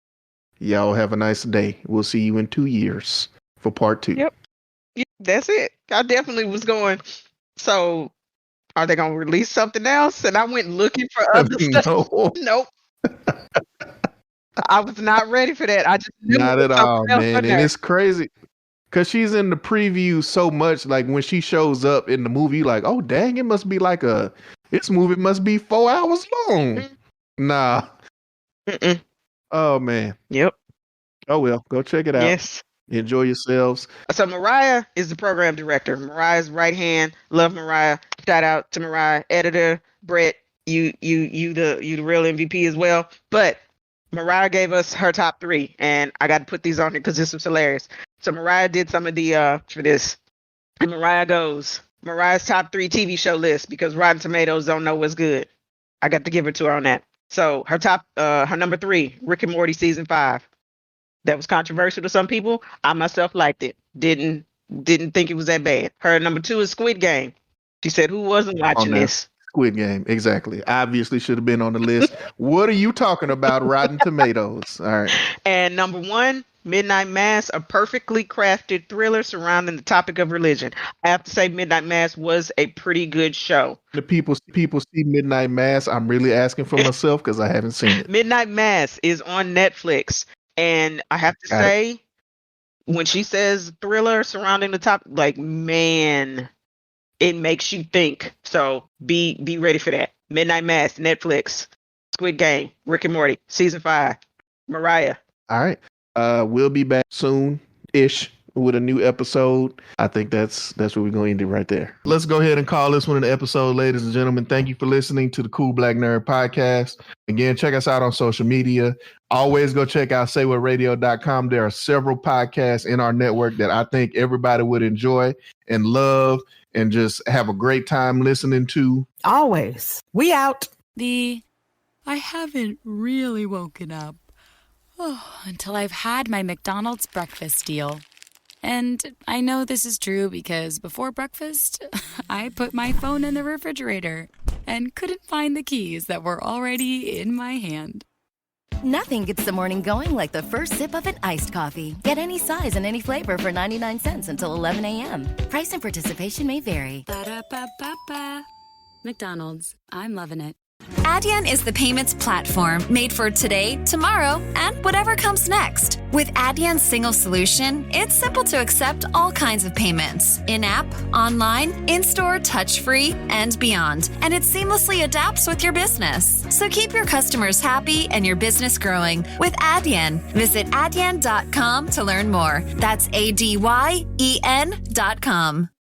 Y'all have a nice day. We'll see you in 2 years for part 2. Yep, that's it. I definitely was going. So, are they gonna release something else? And I went looking for other stuff. Nope. I was not ready for that. I just knew not at all, man. And it's crazy because she's in the preview so much. Like when she shows up in the movie, you're like, oh dang, it must be like this movie must be 4 hours long. Mm-hmm. Nah. Mm-mm. Oh man. Yep. Oh well, go check it out. Yes. Enjoy yourselves. So Mariah is the program director. Mariah's right hand. Love Mariah. Shout out to Mariah. Editor Brett. You the real MVP as well. But Mariah gave us her top 3, and I got to put these on here because this was hilarious. So Mariah did some of the for this, and Mariah goes Mariah's top 3 TV show list because Rotten Tomatoes don't know what's good. I got to give it to her on that. So her number 3, Rick and Morty season 5. That was controversial to some people. I myself liked it. Didn't think it was that bad. Her number 2 is Squid Game. She said, who wasn't watching this? Squid Game, exactly. Obviously should have been on the list. What are you talking about, Rotten Tomatoes? All right. And number 1, Midnight Mass, a perfectly crafted thriller surrounding the topic of religion. I have to say Midnight Mass was a pretty good show. The people see Midnight Mass. I'm really asking for myself because I haven't seen it. Midnight Mass is on Netflix. And I have to say, when she says thriller surrounding the top, like, man, it makes you think. So be ready for that. Midnight Mass, Netflix, Squid Game, Rick and Morty, season 5, Mariah. All right. We'll be back soon-ish with a new episode. I think that's where we're going to end it right there. Let's go ahead and call this one an episode, ladies and gentlemen. Thank you for listening to the Cool Black Nerd Podcast. Again, check us out on social media. Always go check out saywharadio.com. There are several podcasts in our network that I think everybody would enjoy and love and just have a great time listening to. Always. We out. I haven't really woken up until I've had my McDonald's breakfast deal. And I know this is true because before breakfast, I put my phone in the refrigerator and couldn't find the keys that were already in my hand. Nothing gets the morning going like the first sip of an iced coffee. Get any size and any flavor for 99 cents until 11 a.m. Price and participation may vary. Ba-da-ba-ba-ba. McDonald's. I'm loving it. Adyen is the payments platform made for today, tomorrow, and whatever comes next. With Adyen's single solution, it's simple to accept all kinds of payments. In-app, online, in-store, touch-free, and beyond. And it seamlessly adapts with your business. So keep your customers happy and your business growing with Adyen. Visit adyen.com to learn more. That's ADYEN.com.